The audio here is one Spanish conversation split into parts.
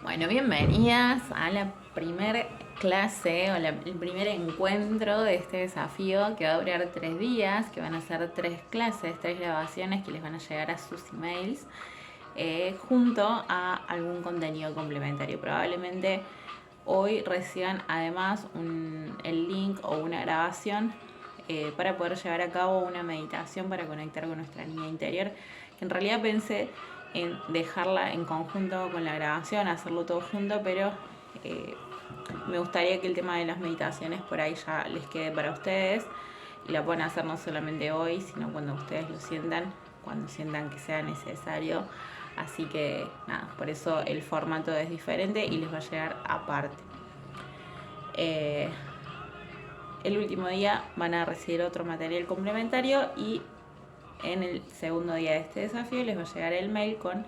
Bueno, bienvenidas a la primer clase o el primer encuentro de este desafío que va a durar 3 días, que van a ser 3 clases, 3 grabaciones que les van a llegar a sus emails junto a algún contenido complementario. Probablemente hoy reciban además el link o una grabación para poder llevar a cabo una meditación para conectar con nuestra niña interior, que en realidad pensé en dejarla en conjunto con la grabación, hacerlo todo junto, pero me gustaría que el tema de las meditaciones por ahí ya les quede para ustedes y la puedan hacer no solamente hoy, sino cuando ustedes lo sientan, cuando sientan que sea necesario. Así que nada, por eso el formato es diferente y les va a llegar aparte. El último día van a recibir otro material complementario y en el segundo día de este desafío les va a llegar el mail con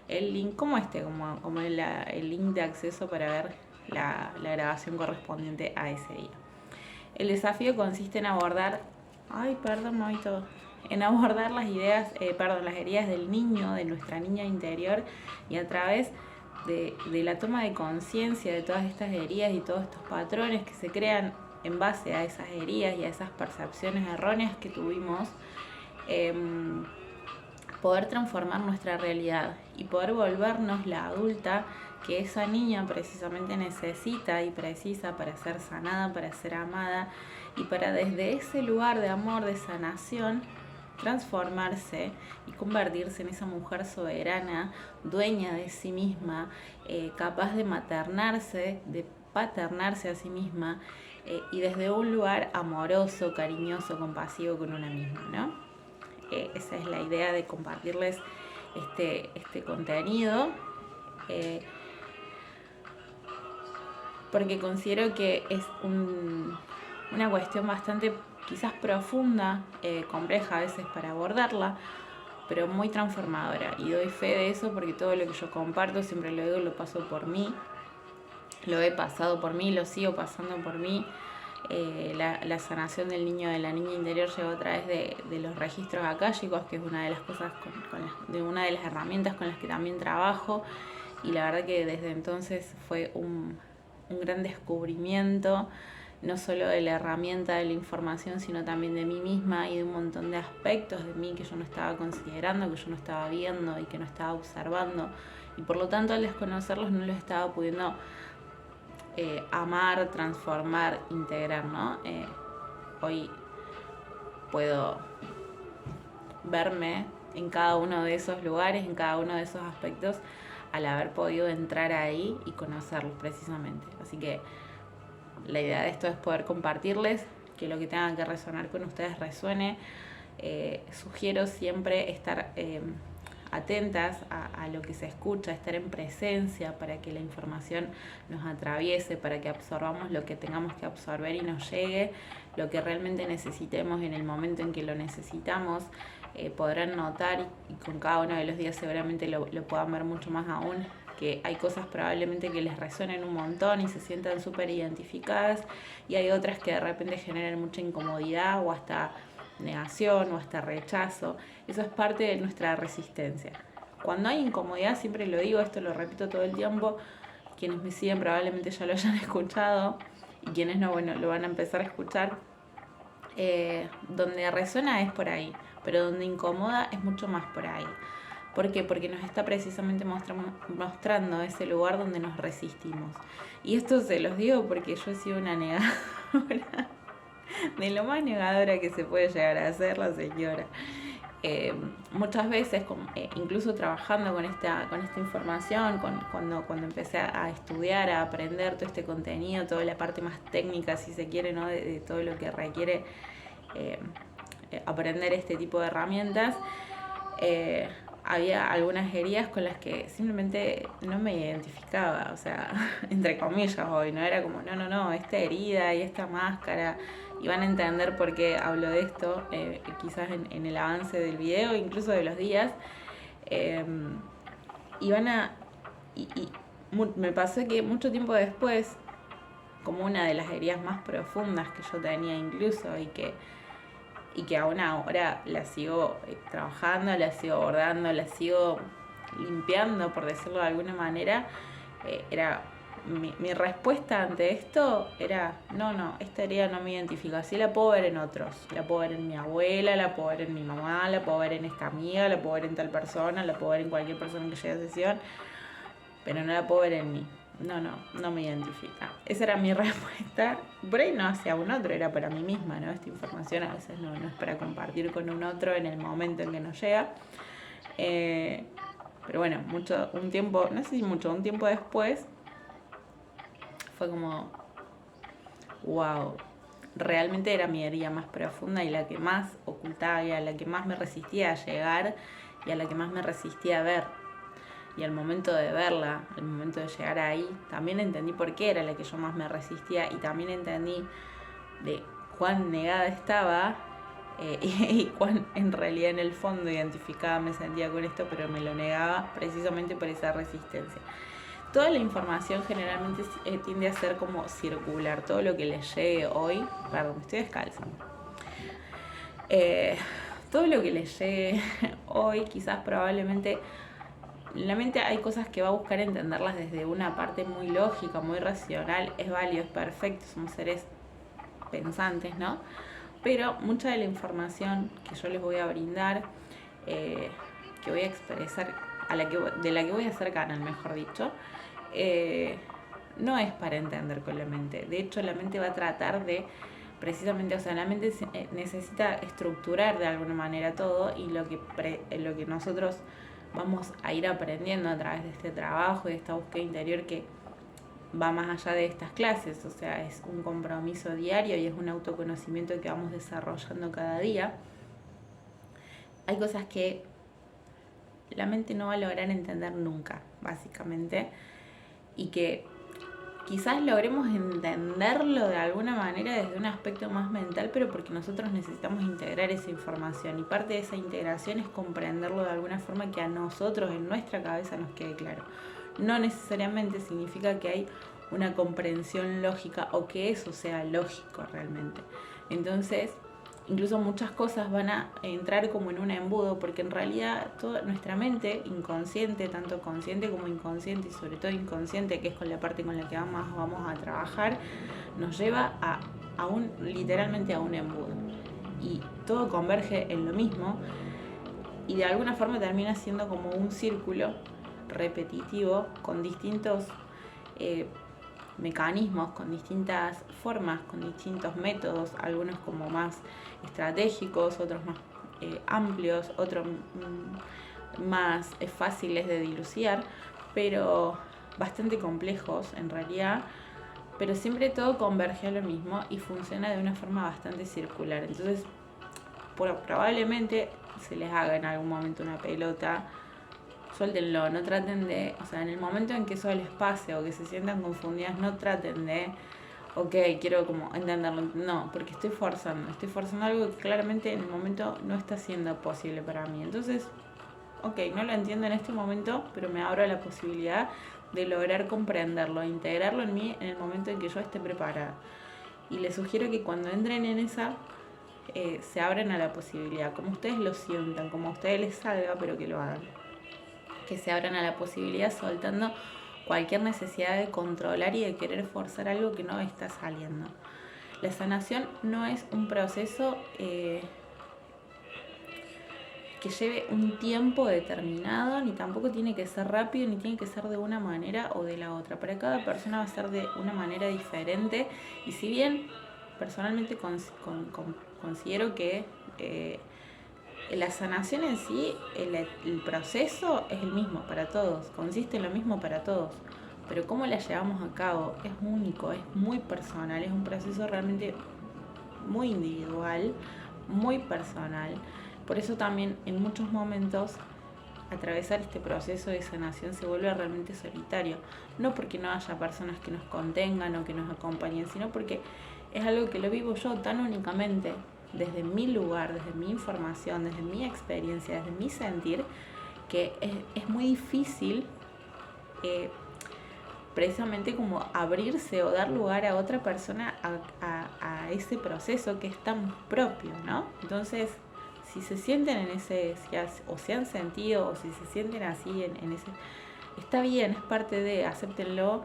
el link como el link de acceso para ver la grabación correspondiente a ese día. El desafío consiste en abordar, en abordar las heridas del niño, de nuestra niña interior, y a través de la toma de conciencia de todas estas heridas y todos estos patrones que se crean en base a esas heridas y a esas percepciones erróneas que tuvimos, poder transformar nuestra realidad y poder volvernos la adulta que esa niña precisamente necesita y precisa para ser sanada, para ser amada y para desde ese lugar de amor, de sanación, transformarse y convertirse en esa mujer soberana, dueña de sí misma, capaz de maternarse, de paternarse a sí misma y desde un lugar amoroso, cariñoso, compasivo con una misma, ¿no? Esa es la idea de compartirles este contenido, porque considero que es una cuestión bastante quizás profunda, compleja a veces para abordarla, pero muy transformadora, y doy fe de eso porque todo lo que yo comparto, siempre lo digo, lo paso por mí, lo he pasado por mí, lo sigo pasando por mí. La sanación del niño, de la niña interior, llegó a través de los registros akáshicos, que es una de las cosas, de una de las herramientas con las que también trabajo, y la verdad que desde entonces fue un gran descubrimiento, no solo de la herramienta, de la información, sino también de mí misma y de un montón de aspectos de mí que yo no estaba considerando, que yo no estaba viendo y que no estaba observando, y por lo tanto al desconocerlos no los estaba pudiendo amar, transformar, integrar, ¿no? Hoy puedo verme en cada uno de esos lugares, en cada uno de esos aspectos, al haber podido entrar ahí y conocerlos precisamente. Así que la idea de esto es poder compartirles, que lo que tenga que resonar con ustedes resuene. Sugiero siempre estar atentas a lo que se escucha, estar en presencia para que la información nos atraviese, para que absorbamos lo que tengamos que absorber y nos llegue lo que realmente necesitemos en el momento en que lo necesitamos. Podrán notar, y con cada uno de los días seguramente lo puedan ver mucho más aún, que hay cosas probablemente que les resuenen un montón y se sientan súper identificadas, y hay otras que de repente generan mucha incomodidad o hasta negación o hasta rechazo. Eso es parte de nuestra resistencia. Cuando hay incomodidad, siempre lo digo, esto lo repito todo el tiempo, quienes me siguen probablemente ya lo hayan escuchado, y quienes no, bueno, lo van a empezar a escuchar. Donde resuena es por ahí, pero donde incomoda es mucho más por ahí. ¿Por qué? Porque nos está precisamente mostrando ese lugar donde nos resistimos. Y esto se los digo porque yo he sido una negadora, de lo más negadora que se puede llegar a ser la señora. Muchas veces, incluso trabajando con esta información, cuando empecé a estudiar, a aprender todo este contenido, toda la parte más técnica, si se quiere, ¿no? de todo lo que requiere aprender este tipo de herramientas, había algunas heridas con las que simplemente no me identificaba, o sea, entre comillas hoy, no era como, no, esta herida y esta máscara, y van a entender por qué hablo de esto, quizás en el avance del video, incluso de los días, y me pasó que mucho tiempo después, como una de las heridas más profundas que yo tenía incluso, y que aún ahora la sigo trabajando, la sigo abordando, la sigo limpiando, por decirlo de alguna manera, era mi respuesta ante esto era, esta herida no me identifica, sí la puedo ver en otros, la puedo ver en mi abuela, la puedo ver en mi mamá, la puedo ver en esta amiga, la puedo ver en tal persona, la puedo ver en cualquier persona que llegue a sesión, pero no la puedo ver en mí. No me identifica. Esa era mi respuesta. Por ahí no hacia un otro, era para mí misma, ¿no? Esta información a veces no es para compartir con un otro en el momento en que nos llega. Pero bueno, un tiempo después, fue como, wow, realmente era mi herida más profunda y la que más ocultaba y a la que más me resistía a llegar y a la que más me resistía a ver. Y al momento de verla, al momento de llegar ahí, también entendí por qué era la que yo más me resistía y también entendí de cuán negada estaba y cuán en realidad en el fondo identificada me sentía con esto, pero me lo negaba precisamente por esa resistencia. Toda la información generalmente tiende a ser como circular. Todo lo que les llegue hoy, perdón, me estoy descalza. Todo lo que les llegue hoy, quizás probablemente, la mente hay cosas que va a buscar entenderlas desde una parte muy lógica, muy racional. Es válido, es perfecto, somos seres pensantes, ¿no? Pero mucha de la información que yo les voy a brindar, que voy a expresar, de la que voy a hacer canal, mejor dicho, no es para entender con la mente. De hecho, la mente va a tratar de, precisamente, o sea, la mente necesita estructurar de alguna manera todo y lo que nosotros vamos a ir aprendiendo a través de este trabajo y de esta búsqueda interior que va más allá de estas clases, o sea, es un compromiso diario y es un autoconocimiento que vamos desarrollando cada día. Hay cosas que la mente no va a lograr entender nunca, básicamente, y que quizás logremos entenderlo de alguna manera desde un aspecto más mental, pero porque nosotros necesitamos integrar esa información y parte de esa integración es comprenderlo de alguna forma que a nosotros en nuestra cabeza nos quede claro. No necesariamente significa que hay una comprensión lógica o que eso sea lógico realmente. Entonces, incluso muchas cosas van a entrar como en un embudo, porque en realidad toda nuestra mente inconsciente, tanto consciente como inconsciente, y sobre todo inconsciente, que es con la parte con la que vamos a trabajar, nos lleva literalmente a un embudo. Y todo converge en lo mismo, y de alguna forma termina siendo como un círculo repetitivo con distintos mecanismos, con distintas formas, con distintos métodos, algunos como más estratégicos, otros más amplios, otros más fáciles de dilucidar, pero bastante complejos en realidad, pero siempre todo converge a lo mismo y funciona de una forma bastante circular. Entonces, probablemente se les haga en algún momento una pelota, suéltenlo, no traten de, o sea, en el momento en que eso les pase o que se sientan confundidas, no traten de, ok, quiero como entenderlo, no, porque estoy forzando algo que claramente en el momento no está siendo posible para mí. Entonces, ok, no lo entiendo en este momento, pero me abro a la posibilidad de lograr comprenderlo, integrarlo en mí en el momento en que yo esté preparada. Y les sugiero que cuando entren en esa, se abran a la posibilidad, como ustedes lo sientan, como a ustedes les salga, pero que lo hagan. Que se abran a la posibilidad soltando cualquier necesidad de controlar y de querer forzar algo que no está saliendo. La sanación no es un proceso que lleve un tiempo determinado, ni tampoco tiene que ser rápido, ni tiene que ser de una manera o de la otra. Para cada persona va a ser de una manera diferente y si bien personalmente considero que la sanación en sí, el proceso es el mismo para todos, consiste en lo mismo para todos, pero cómo la llevamos a cabo es único, es muy personal, es un proceso realmente muy individual, muy personal. Por eso también en muchos momentos atravesar este proceso de sanación se vuelve realmente solitario, no porque no haya personas que nos contengan o que nos acompañen, sino porque es algo que lo vivo yo tan únicamente, desde mi lugar, desde mi información, desde mi experiencia, desde mi sentir, que es muy difícil precisamente como abrirse o dar lugar a otra persona a ese proceso que es tan propio, ¿no? Entonces, si se sienten en ese, o se han sentido, o si se sienten así en está bien, es parte de, acéptenlo,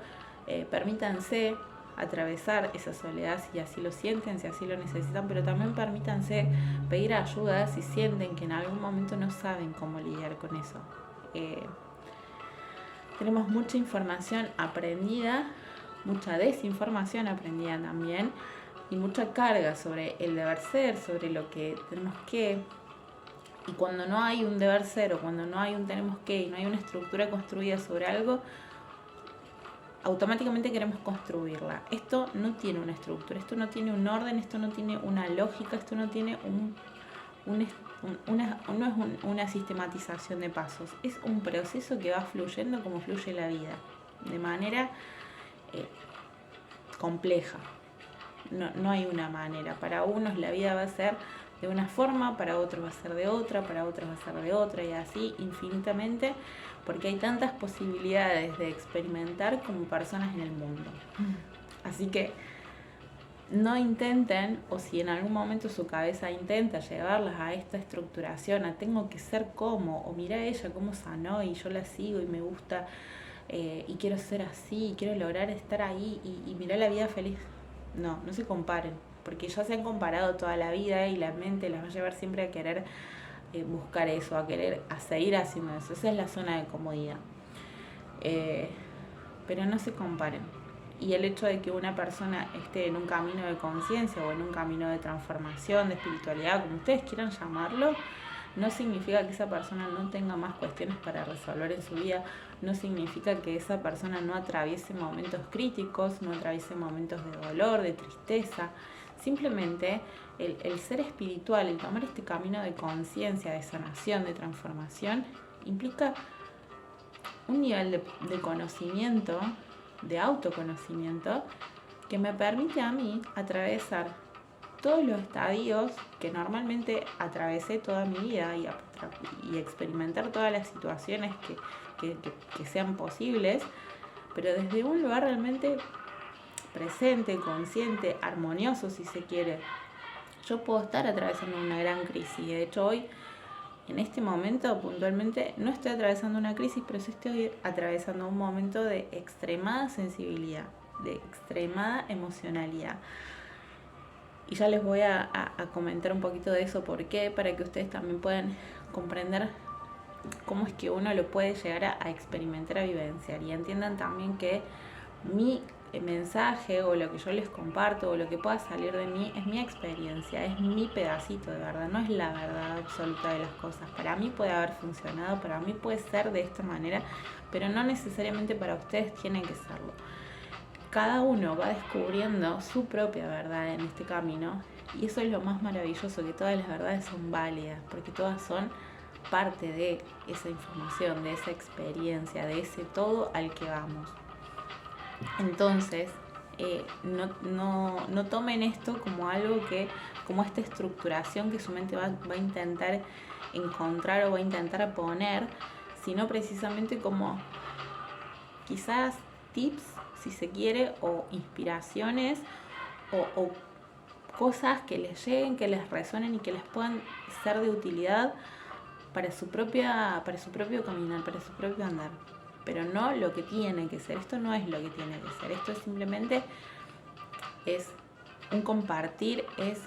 permítanse atravesar esa soledad si así lo sienten, si así lo necesitan, pero también permítanse pedir ayuda si sienten que en algún momento no saben cómo lidiar con eso. Tenemos mucha información aprendida, mucha desinformación aprendida también, y mucha carga sobre el deber ser, sobre lo que tenemos que. Y cuando no hay un deber ser, o cuando no hay un tenemos que, y no hay una estructura construida sobre algo, automáticamente queremos construirla. Esto no tiene una estructura, esto no tiene un orden, esto no tiene una lógica, esto no tiene una sistematización de pasos. Es un proceso que va fluyendo como fluye la vida, de manera compleja. No hay una manera. Para unos la vida va a ser de una forma, para otros va a ser de otra, para otros va a ser de otra, y así infinitamente, porque hay tantas posibilidades de experimentar como personas en el mundo. Así que no intenten, o si en algún momento su cabeza intenta llevarlas a esta estructuración, a tengo que ser como, o mira a ella cómo sanó y yo la sigo y me gusta, y quiero ser así, y quiero lograr estar ahí y mirar la vida feliz. No se comparen, porque ya se han comparado toda la vida y la mente las va a llevar siempre a querer buscar eso, a seguir haciendo eso. Esa es la zona de comodidad. Pero no se comparen. Y el hecho de que una persona esté en un camino de conciencia o en un camino de transformación, de espiritualidad, como ustedes quieran llamarlo, no significa que esa persona no tenga más cuestiones para resolver en su vida, no significa que esa persona no atraviese momentos críticos, no atraviese momentos de dolor, de tristeza. Simplemente el ser espiritual, el tomar este camino de conciencia, de sanación, de transformación, implica un nivel de conocimiento, de autoconocimiento, que me permite a mí atravesar todos los estadios que normalmente atravesé toda mi vida y experimentar todas las situaciones que sean posibles, pero desde un lugar realmente presente, consciente, armonioso, si se quiere. Yo puedo estar atravesando una gran crisis. De hecho, hoy, en este momento, puntualmente, no estoy atravesando una crisis, pero sí estoy atravesando un momento de extremada sensibilidad, de extremada emocionalidad. Y ya les voy a comentar un poquito de eso, por qué, para que ustedes también puedan comprender cómo es que uno lo puede llegar a experimentar, a vivenciar. Y entiendan también que mi mensaje o lo que yo les comparto o lo que pueda salir de mí es mi experiencia, es mi pedacito de verdad, no es la verdad absoluta de las cosas. Para mí puede haber funcionado, para mí puede ser de esta manera, pero no necesariamente para ustedes tiene que serlo. Cada uno va descubriendo su propia verdad en este camino, y eso es lo más maravilloso, que todas las verdades son válidas, porque todas son parte de esa información, de esa experiencia, de ese todo al que vamos. Entonces, no tomen esto como algo como esta estructuración que su mente va a intentar encontrar o va a intentar poner, sino precisamente como quizás tips, si se quiere, o inspiraciones, o cosas que les lleguen, que les resuenen y que les puedan ser de utilidad para su propio caminar, para su propio andar. Pero no lo que tiene que ser. Esto no es lo que tiene que ser. Esto simplemente es un compartir, es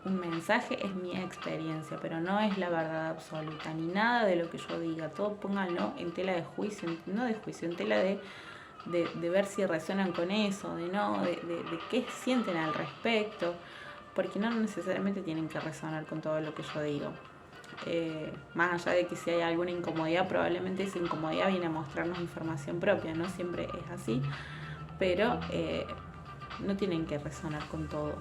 un mensaje, es mi experiencia, pero no es la verdad absoluta, ni nada de lo que yo diga. Todo pónganlo en tela de juicio, no de juicio, en tela de ver si resuenan con eso, de qué sienten al respecto, porque no necesariamente tienen que resonar con todo lo que yo digo. Más allá de que si hay alguna incomodidad, probablemente esa incomodidad viene a mostrarnos información propia, no siempre es así, pero no tienen que resonar con todo.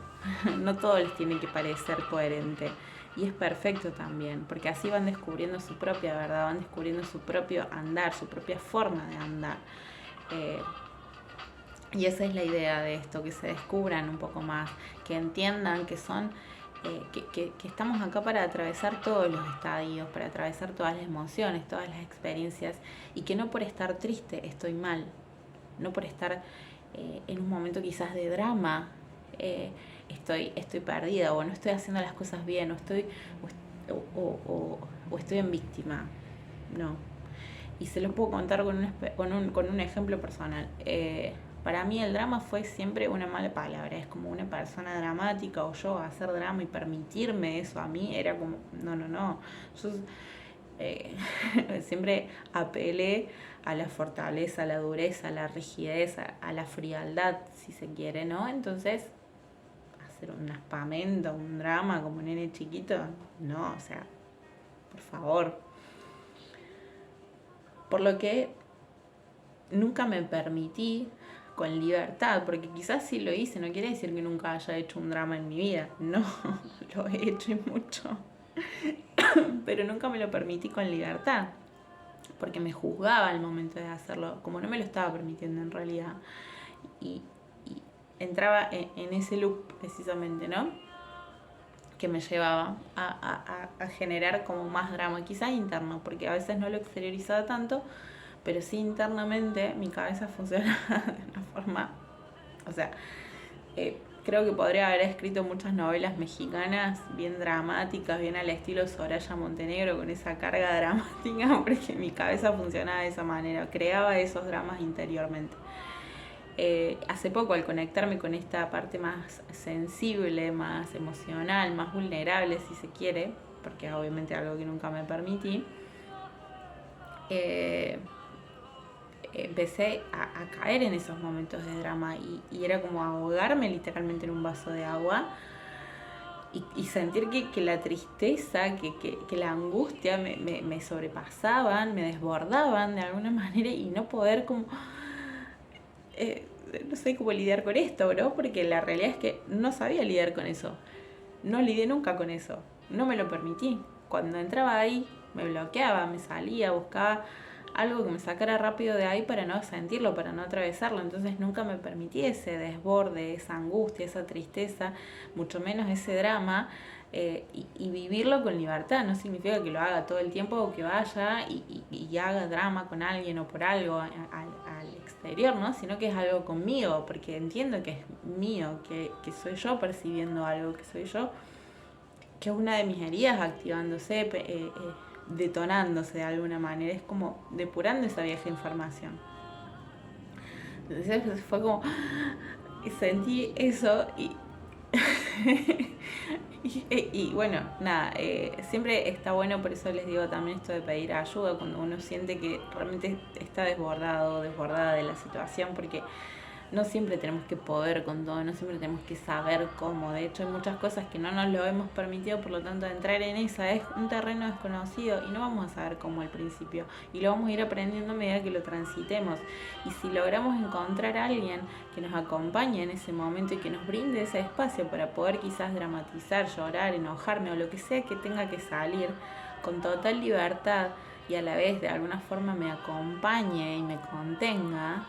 No todo les tiene que parecer coherente, y es perfecto también, porque así van descubriendo su propia verdad, van descubriendo su propio andar, su propia forma de andar. Y esa es la idea de esto, que se descubran un poco más, que entiendan que son que estamos acá para atravesar todos los estadios, para atravesar todas las emociones, todas las experiencias, y que no por estar triste estoy mal, no por estar en un momento quizás de drama estoy perdida, o no estoy haciendo las cosas bien, o estoy en víctima. No. Y se los puedo contar con un ejemplo personal. Para mí el drama fue siempre una mala palabra, es como una persona dramática o yo hacer drama y permitirme eso a mí era como, no. Yo siempre apelé a la fortaleza, a la dureza, a la rigidez, a la frialdad, si se quiere, ¿no? Entonces, hacer un espamento, un drama como un nene chiquito, no, o sea, por favor. Por lo que nunca me permití con libertad, porque quizás sí lo hice, no quiere decir que nunca haya hecho un drama en mi vida, no, lo he hecho y mucho, pero nunca me lo permití con libertad, porque me juzgaba al momento de hacerlo, como no me lo estaba permitiendo en realidad, y entraba en ese loop precisamente, ¿no? Que me llevaba a generar como más drama, quizás interno, porque a veces no lo exteriorizaba tanto, pero sí internamente mi cabeza funcionaba de una forma, o sea, creo que podría haber escrito muchas novelas mexicanas bien dramáticas, bien al estilo Soraya Montenegro, con esa carga dramática, porque mi cabeza funcionaba de esa manera, creaba esos dramas interiormente. Hace poco, al conectarme con esta parte más sensible, más emocional, más vulnerable, si se quiere, porque es obviamente algo que nunca me permití, empecé a caer en esos momentos de drama y era como ahogarme literalmente en un vaso de agua y sentir que la tristeza, que la angustia me sobrepasaban, me desbordaban de alguna manera y no poder como... no sé cómo lidiar con esto, ¿no? Porque la realidad es que no sabía lidiar con eso. No lidié nunca con eso. No me lo permití. Cuando entraba ahí, me bloqueaba, me salía, buscaba algo que me sacara rápido de ahí para no sentirlo, para no atravesarlo. Entonces nunca me permití ese desborde, esa angustia, esa tristeza, mucho menos ese drama. Y vivirlo con libertad. No significa que lo haga todo el tiempo o que vaya y haga drama con alguien o por algo al exterior, ¿no? Sino que es algo conmigo, porque entiendo que es mío, que soy yo percibiendo algo, que soy yo, que es una de mis heridas activándose, detonándose de alguna manera, es como depurando esa vieja información. Entonces fue como, sentí eso y bueno, nada, siempre está bueno, por eso les digo también esto de pedir ayuda cuando uno siente que realmente está desbordada de la situación, porque no siempre tenemos que poder con todo, no siempre tenemos que saber cómo. De hecho, hay muchas cosas que no nos lo hemos permitido, por lo tanto, entrar en esa es un terreno desconocido y no vamos a saber cómo al principio. Y lo vamos a ir aprendiendo a medida que lo transitemos. Y si logramos encontrar a alguien que nos acompañe en ese momento y que nos brinde ese espacio para poder quizás dramatizar, llorar, enojarme o lo que sea que tenga que salir con total libertad y a la vez de alguna forma me acompañe y me contenga,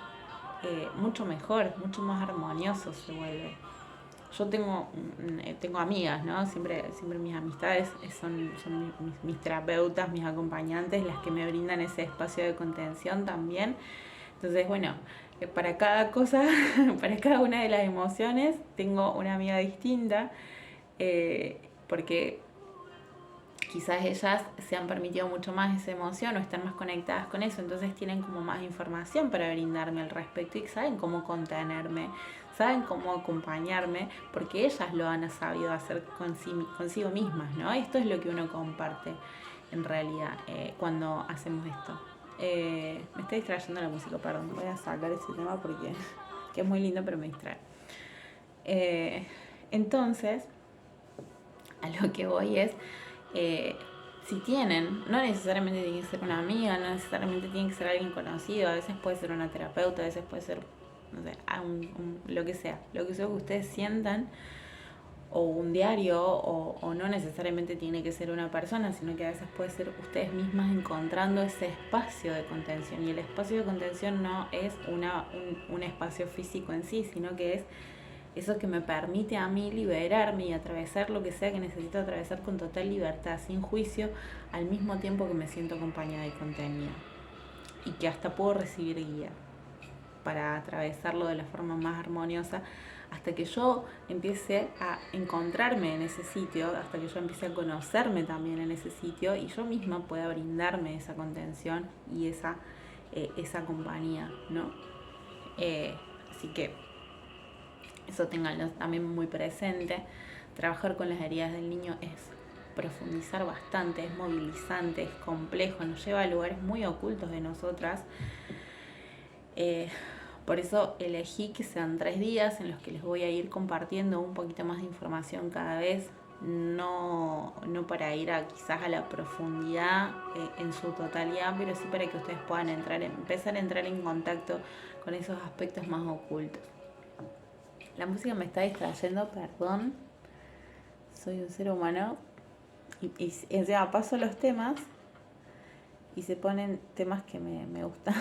mucho mejor, mucho más armonioso se vuelve. Yo tengo amigas, ¿no? Siempre mis amistades son mis terapeutas, mis acompañantes, las que me brindan ese espacio de contención también. Entonces, bueno, para cada cosa, para cada una de las emociones, tengo una amiga distinta, porque quizás ellas se han permitido mucho más esa emoción o están más conectadas con eso, entonces tienen como más información para brindarme al respecto y saben cómo contenerme, saben cómo acompañarme, porque ellas lo han sabido hacer consigo mismas, ¿no? Esto es lo que uno comparte en realidad cuando hacemos esto. Me está distrayendo la música, perdón, voy a sacar ese tema porque que es muy lindo pero me distrae. Entonces, a lo que voy es... si tienen, no necesariamente tiene que ser una amiga, no necesariamente tiene que ser alguien conocido, a veces puede ser una terapeuta, a veces puede ser, no sé, lo que sea que ustedes sientan, o un diario, o no necesariamente tiene que ser una persona, sino que a veces puede ser ustedes mismas encontrando ese espacio de contención, y el espacio de contención no es un espacio físico en sí, sino que es eso que me permite a mí liberarme y atravesar lo que sea que necesito atravesar con total libertad, sin juicio, al mismo tiempo que me siento acompañada y contenida. Y que hasta puedo recibir guía. para atravesarlo de la forma más armoniosa, hasta que yo empiece a encontrarme en ese sitio, hasta que yo empiece a conocerme también en ese sitio y yo misma pueda brindarme esa contención y esa compañía, ¿no? Así que eso tenganlo también muy presente. Trabajar con las heridas del niño es profundizar bastante, es movilizante, es complejo, nos lleva a lugares muy ocultos de nosotras. Por eso elegí que sean 3 días en los que les voy a ir compartiendo un poquito más de información cada vez, no para ir quizás a la profundidad en su totalidad, pero sí para que ustedes puedan empezar a entrar en contacto con esos aspectos más ocultos. La música me está distrayendo, perdón, soy un ser humano y encima paso los temas y se ponen temas que me gustan.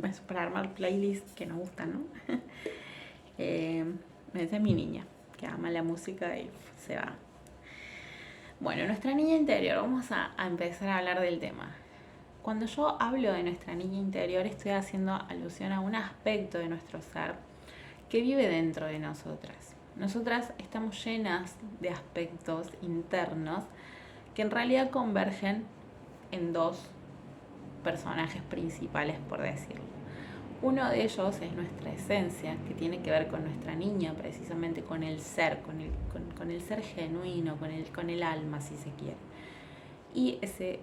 Es para armar playlists que nos gustan, ¿no? Esa es mi niña, que ama la música y se va. Bueno, nuestra niña interior, vamos a empezar a hablar del tema. Cuando yo hablo de nuestra niña interior, estoy haciendo alusión a un aspecto de nuestro ser que vive dentro de nosotras. Nosotras estamos llenas de aspectos internos que en realidad convergen en 2 personajes principales, por decirlo. Uno de ellos es nuestra esencia, que tiene que ver con nuestra niña, precisamente con el ser, con el ser genuino, con el alma, si se quiere. Y ese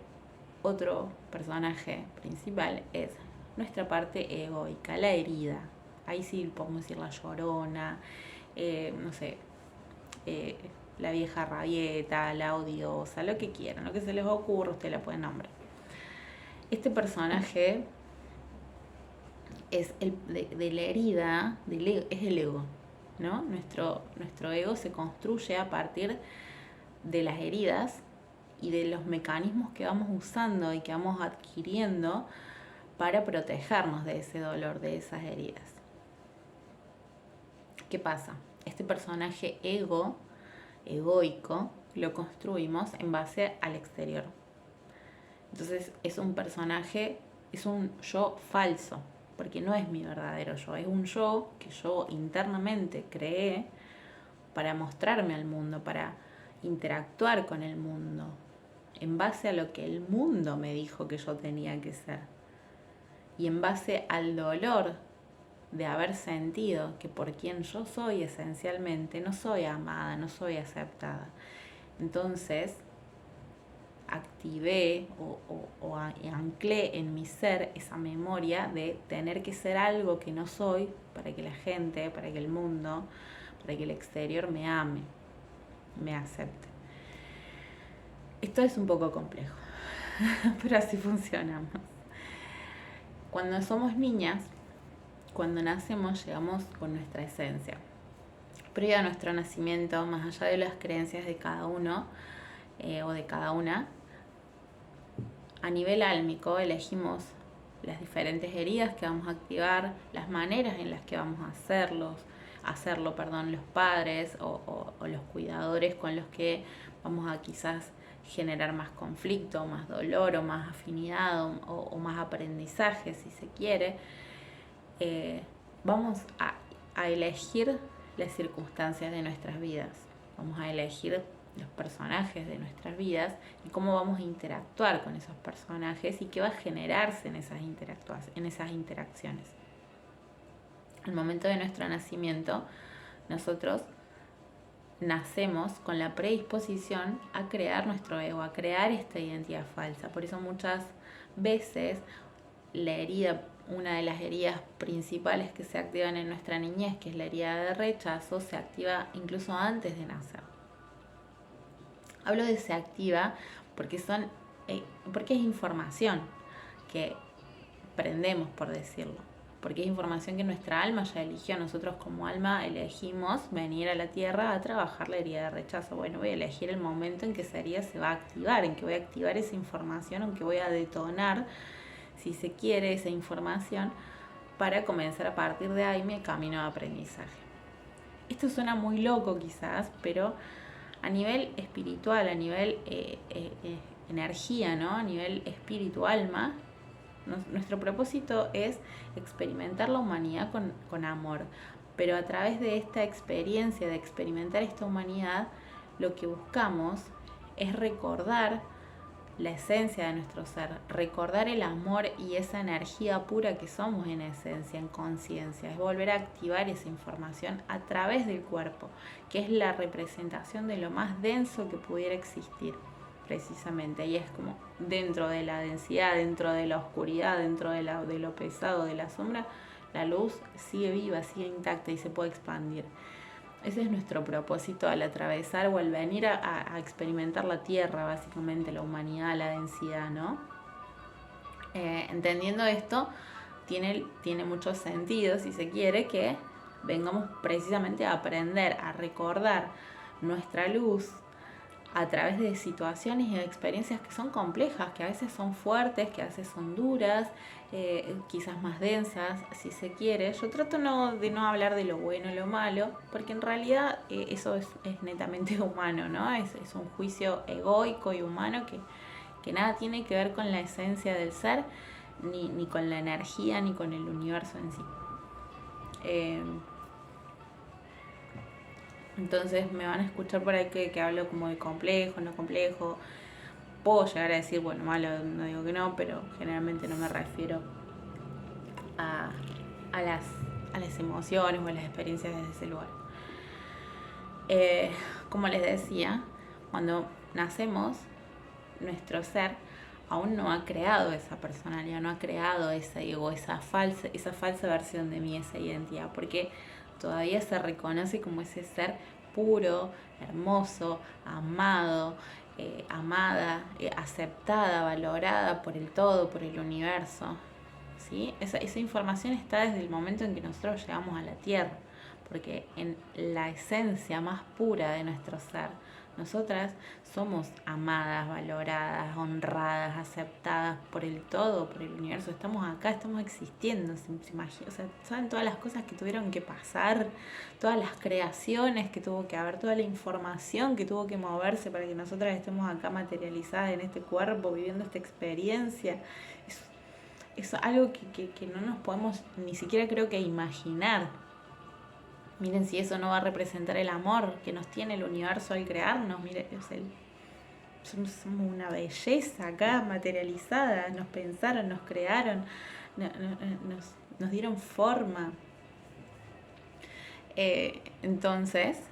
otro personaje principal es nuestra parte egoica, la herida. Ahí sí podemos decir la llorona, la vieja rabieta, la odiosa, lo que quieran, lo que se les ocurra, ustedes la pueden nombrar. Este personaje es de la herida, es el ego, ¿no? Nuestro ego se construye a partir de las heridas y de los mecanismos que vamos usando y que vamos adquiriendo para protegernos de ese dolor, de esas heridas. ¿Qué pasa? Este personaje egoico, lo construimos en base al exterior. Entonces es un personaje, es un yo falso, porque no es mi verdadero yo, es un yo que yo internamente creé para mostrarme al mundo, para interactuar con el mundo, en base a lo que el mundo me dijo que yo tenía que ser. Y en base al dolor de haber sentido que por quien yo soy esencialmente no soy amada, no soy aceptada. Entonces activé o anclé en mi ser esa memoria de tener que ser algo que no soy para que la gente, para que el mundo, para que el exterior me ame, me acepte. Esto es un poco complejo, pero así funcionamos. Cuando somos niñas, cuando nacemos, llegamos con nuestra esencia. Previo a nuestro nacimiento, más allá de las creencias de cada uno o de cada una, a nivel álmico elegimos las diferentes heridas que vamos a activar, las maneras en las que vamos a hacerlo, los padres o los cuidadores con los que vamos a quizás generar más conflicto, más dolor o más afinidad o más aprendizaje, si se quiere. Vamos a elegir las circunstancias de nuestras vidas, vamos a elegir los personajes de nuestras vidas y cómo vamos a interactuar con esos personajes y qué va a generarse en esas interacciones. Al momento de nuestro nacimiento, nosotros nacemos con la predisposición a crear nuestro ego, a crear esta identidad falsa. Por eso muchas veces una de las heridas principales que se activan en nuestra niñez, que es la herida de rechazo, se activa incluso antes de nacer. Hablo de se activa porque es información que prendemos, por decirlo. Porque es información que nuestra alma ya eligió. Nosotros como alma elegimos venir a la tierra a trabajar la herida de rechazo. Bueno, voy a elegir el momento en que esa herida se va a activar, en que voy a activar esa información, en que voy a detonar, si se quiere, esa información para comenzar a partir de ahí mi camino de aprendizaje. Esto suena muy loco quizás, pero a nivel espiritual, a nivel energía, ¿no? A nivel espíritu, alma, Nuestro propósito es experimentar la humanidad con amor, pero a través de esta experiencia, de experimentar esta humanidad, lo que buscamos es recordar la esencia de nuestro ser, recordar el amor y esa energía pura que somos en esencia, en conciencia, es volver a activar esa información a través del cuerpo, que es la representación de lo más denso que pudiera existir, precisamente, y es como dentro de la densidad, dentro de la oscuridad, dentro de lo pesado, de la sombra, la luz sigue viva, sigue intacta y se puede expandir. Ese es nuestro propósito al atravesar o al venir a experimentar la Tierra, básicamente, la humanidad, la densidad, ¿no? Entendiendo esto, tiene mucho sentido, si se quiere, que vengamos precisamente a aprender, a recordar nuestra luz a través de situaciones y experiencias que son complejas, que a veces son fuertes, que a veces son duras, quizás más densas, si se quiere. Yo trato de no hablar de lo bueno y lo malo, porque en realidad eso es netamente humano, ¿no? Es un juicio egoico y humano que nada tiene que ver con la esencia del ser, ni con la energía, ni con el universo en sí. Entonces me van a escuchar por ahí que hablo como de complejo, no complejo. Puedo llegar a decir, bueno, malo, no digo que no, pero generalmente no me refiero a las emociones o a las experiencias desde ese lugar. Como les decía, cuando nacemos, nuestro ser aún no ha creado esa personalidad, no ha creado ese ego, esa falsa versión de mí, esa identidad, porque todavía se reconoce como ese ser puro, hermoso, amado, amada, aceptada, valorada por el todo, por el universo. ¿Sí? Esa información está desde el momento en que nosotros llegamos a la Tierra, porque en la esencia más pura de nuestro ser, nosotras somos amadas, valoradas, honradas, aceptadas por el todo, por el universo. Estamos acá, estamos existiendo. ¿Se imagina? O sea, ¿saben todas las cosas que tuvieron que pasar? Todas las creaciones que tuvo que haber, toda la información que tuvo que moverse para que nosotras estemos acá materializadas en este cuerpo, viviendo esta experiencia. Es algo que no nos podemos ni siquiera creo que imaginar. Miren si eso no va a representar el amor que nos tiene el universo al crearnos. Miren, somos una belleza acá materializada. Nos pensaron, nos crearon, nos dieron forma. Entonces,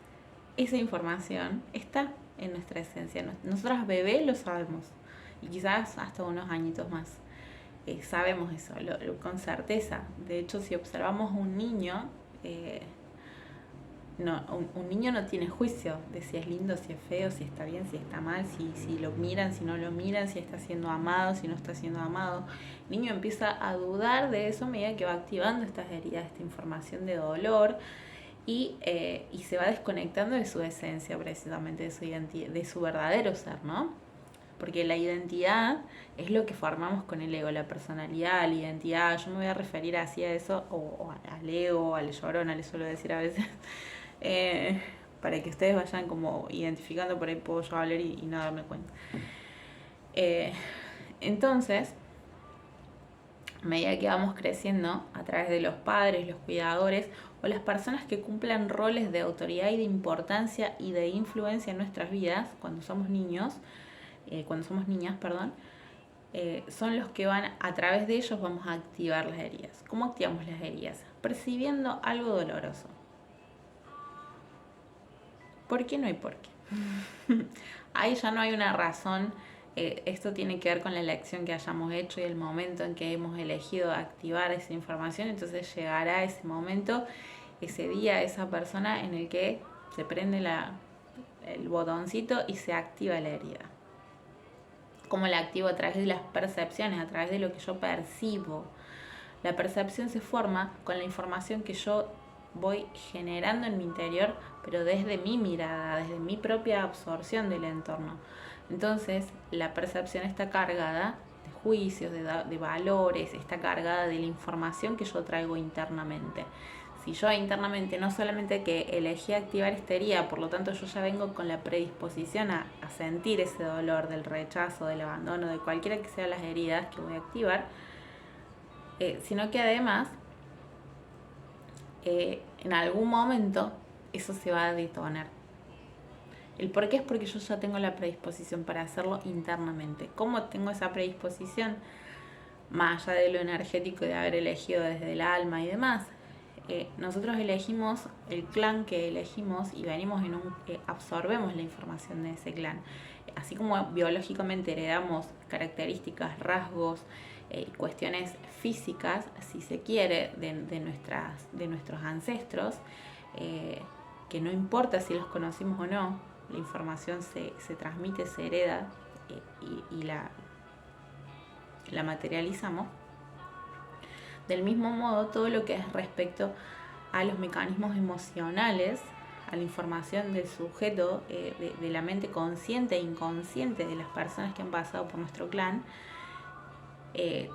esa información está en nuestra esencia. Nosotras bebés lo sabemos. Y quizás hasta unos añitos más. Sabemos eso con certeza. De hecho, si observamos un niño... un niño no tiene juicio de si es lindo, si es feo, si está bien, si está mal, si lo miran, si no lo miran, si está siendo amado, si no está siendo amado. El niño empieza a dudar de eso a medida que va activando estas heridas, esta información de dolor y se va desconectando de su esencia, precisamente de su identidad, de su verdadero ser, ¿no? Porque la identidad es lo que formamos con el ego, la personalidad, la identidad. Yo me voy a referir así a eso, o al ego, al llorona, le suelo decir a veces. Para que ustedes vayan como identificando, por ahí puedo yo hablar y no darme cuenta. Entonces, a medida que vamos creciendo, a través de los padres, los cuidadores o las personas que cumplan roles de autoridad y de importancia y de influencia en nuestras vidas, cuando somos niñas, son los que van, a través de ellos vamos a activar las heridas. ¿Cómo activamos las heridas? Percibiendo algo doloroso. ¿Por qué? No hay por qué. Ahí ya no hay una razón. Esto tiene que ver con la elección que hayamos hecho y el momento en que hemos elegido activar esa información. Entonces llegará ese momento, ese día, esa persona en el que se prende el botoncito y se activa la herida. ¿Cómo la activo? A través de las percepciones, a través de lo que yo percibo. La percepción se forma con la información que yo voy generando en mi interior, pero desde mi mirada, desde mi propia absorción del entorno. Entonces, la percepción está cargada de juicios, de valores, está cargada de la información que yo traigo internamente. Si yo internamente no solamente que elegí activar esta herida, por lo tanto yo ya vengo con la predisposición a sentir ese dolor del rechazo, del abandono, de cualquiera que sean las heridas que voy a activar, sino que además en algún momento eso se va a detonar. El por qué es porque yo ya tengo la predisposición para hacerlo internamente. ¿Cómo tengo esa predisposición? Más allá de lo energético de haber elegido desde el alma y demás, nosotros elegimos el clan que elegimos y venimos absorbemos la información de ese clan. Así como biológicamente heredamos características, rasgos, cuestiones físicas, si se quiere, de nuestros ancestros, que no importa si los conocimos o no, la información se transmite, se hereda y la materializamos. Del mismo modo, todo lo que es respecto a los mecanismos emocionales, a la información del sujeto, de la mente consciente e inconsciente de las personas que han pasado por nuestro clan,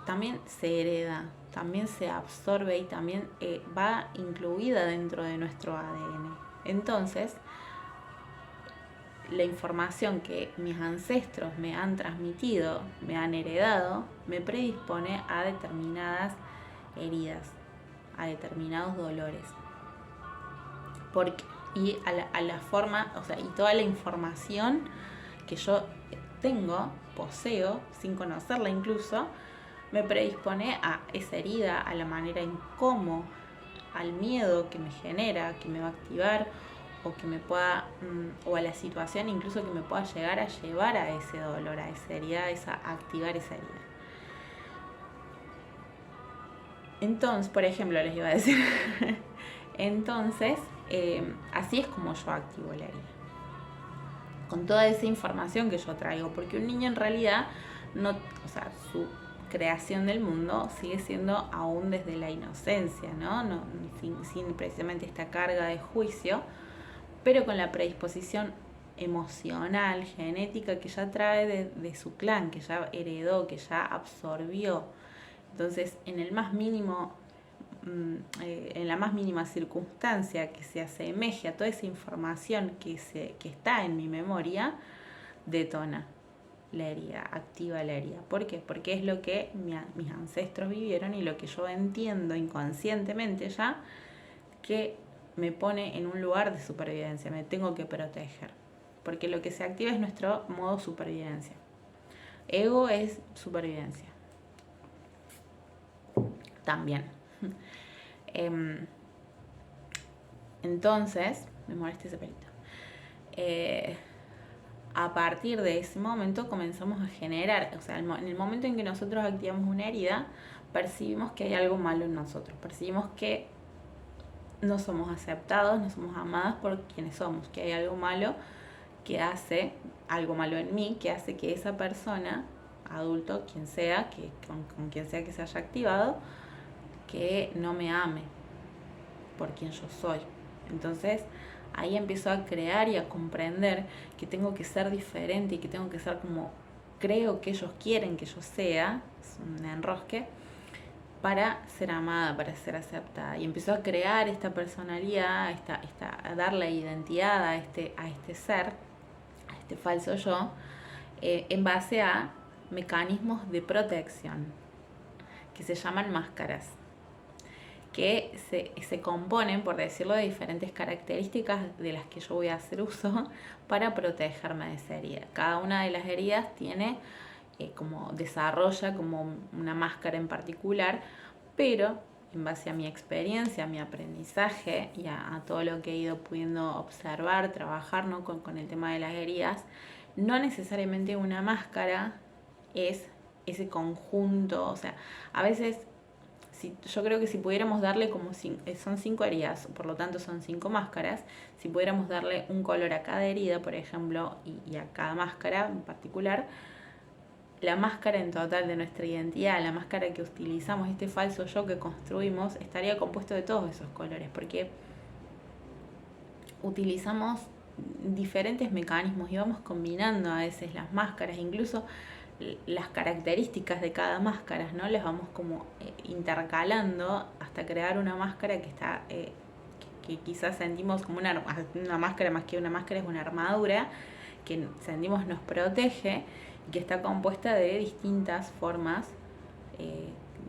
también se hereda, también se absorbe y también va incluida dentro de nuestro ADN. Entonces, la información que mis ancestros me han transmitido, me han heredado, me predispone a determinadas heridas, a determinados dolores. Y a la forma, o sea, y toda la información que yo tengo, poseo, sin conocerla incluso, me predispone a esa herida, a la manera en cómo, al miedo que me genera, que me va a activar, o que me pueda, o a la situación incluso que me pueda llegar a llevar a ese dolor, a esa herida, a activar esa herida. Entonces, por ejemplo, les iba a decir, entonces, así es como yo activo la herida. Con toda esa información que yo traigo, porque un niño en realidad, no, o sea, su creación del mundo sigue siendo aún desde la inocencia, ¿no? Sin precisamente esta carga de juicio, pero con la predisposición emocional, genética que ya trae de su clan, que ya heredó, que ya absorbió. Entonces, en la más mínima circunstancia que se asemeje a toda esa información que está en mi memoria, detona la herida, activa la herida. ¿Por qué? Porque es lo que mis ancestros vivieron y lo que yo entiendo inconscientemente ya, que me pone en un lugar de supervivencia, me tengo que proteger. Porque lo que se activa es nuestro modo supervivencia. Ego es supervivencia. También. Entonces, me molesta ese pelito. A partir de ese momento comenzamos a generar, o sea, en el momento en que nosotros activamos una herida, percibimos que hay algo malo en nosotros, percibimos que no somos aceptados, no somos amadas por quienes somos, que hay algo malo que hace, algo malo en mí, que hace que esa persona, adulto, quien sea, con quien sea que se haya activado, que no me ame por quien yo soy. Entonces ahí empiezo a crear y a comprender que tengo que ser diferente y que tengo que ser como creo que ellos quieren que yo sea, es un enrosque, para ser amada, para ser aceptada. Y empiezo a crear esta personalidad, a darle identidad a este ser, a este falso yo, en base a mecanismos de protección que se llaman máscaras, que se componen, por decirlo, de diferentes características de las que yo voy a hacer uso para protegerme de esa herida. Cada una de las heridas tiene desarrolla como una máscara en particular, pero en base a mi experiencia, a mi aprendizaje y a todo lo que he ido pudiendo observar, trabajar, ¿no? con el tema de las heridas, no necesariamente una máscara es ese conjunto, o sea, a veces yo creo que si pudiéramos darle son 5 heridas, por lo tanto son 5 máscaras, si pudiéramos darle un color a cada herida, por ejemplo, y a cada máscara en particular, la máscara en total de nuestra identidad, la máscara que utilizamos, este falso yo que construimos, estaría compuesto de todos esos colores, porque utilizamos diferentes mecanismos y vamos combinando a veces las máscaras, incluso las características de cada máscara, ¿no? Las vamos como intercalando hasta crear una máscara que está que quizás sentimos como una máscara, más que una máscara, es una armadura que sentimos nos protege y que está compuesta de distintas formas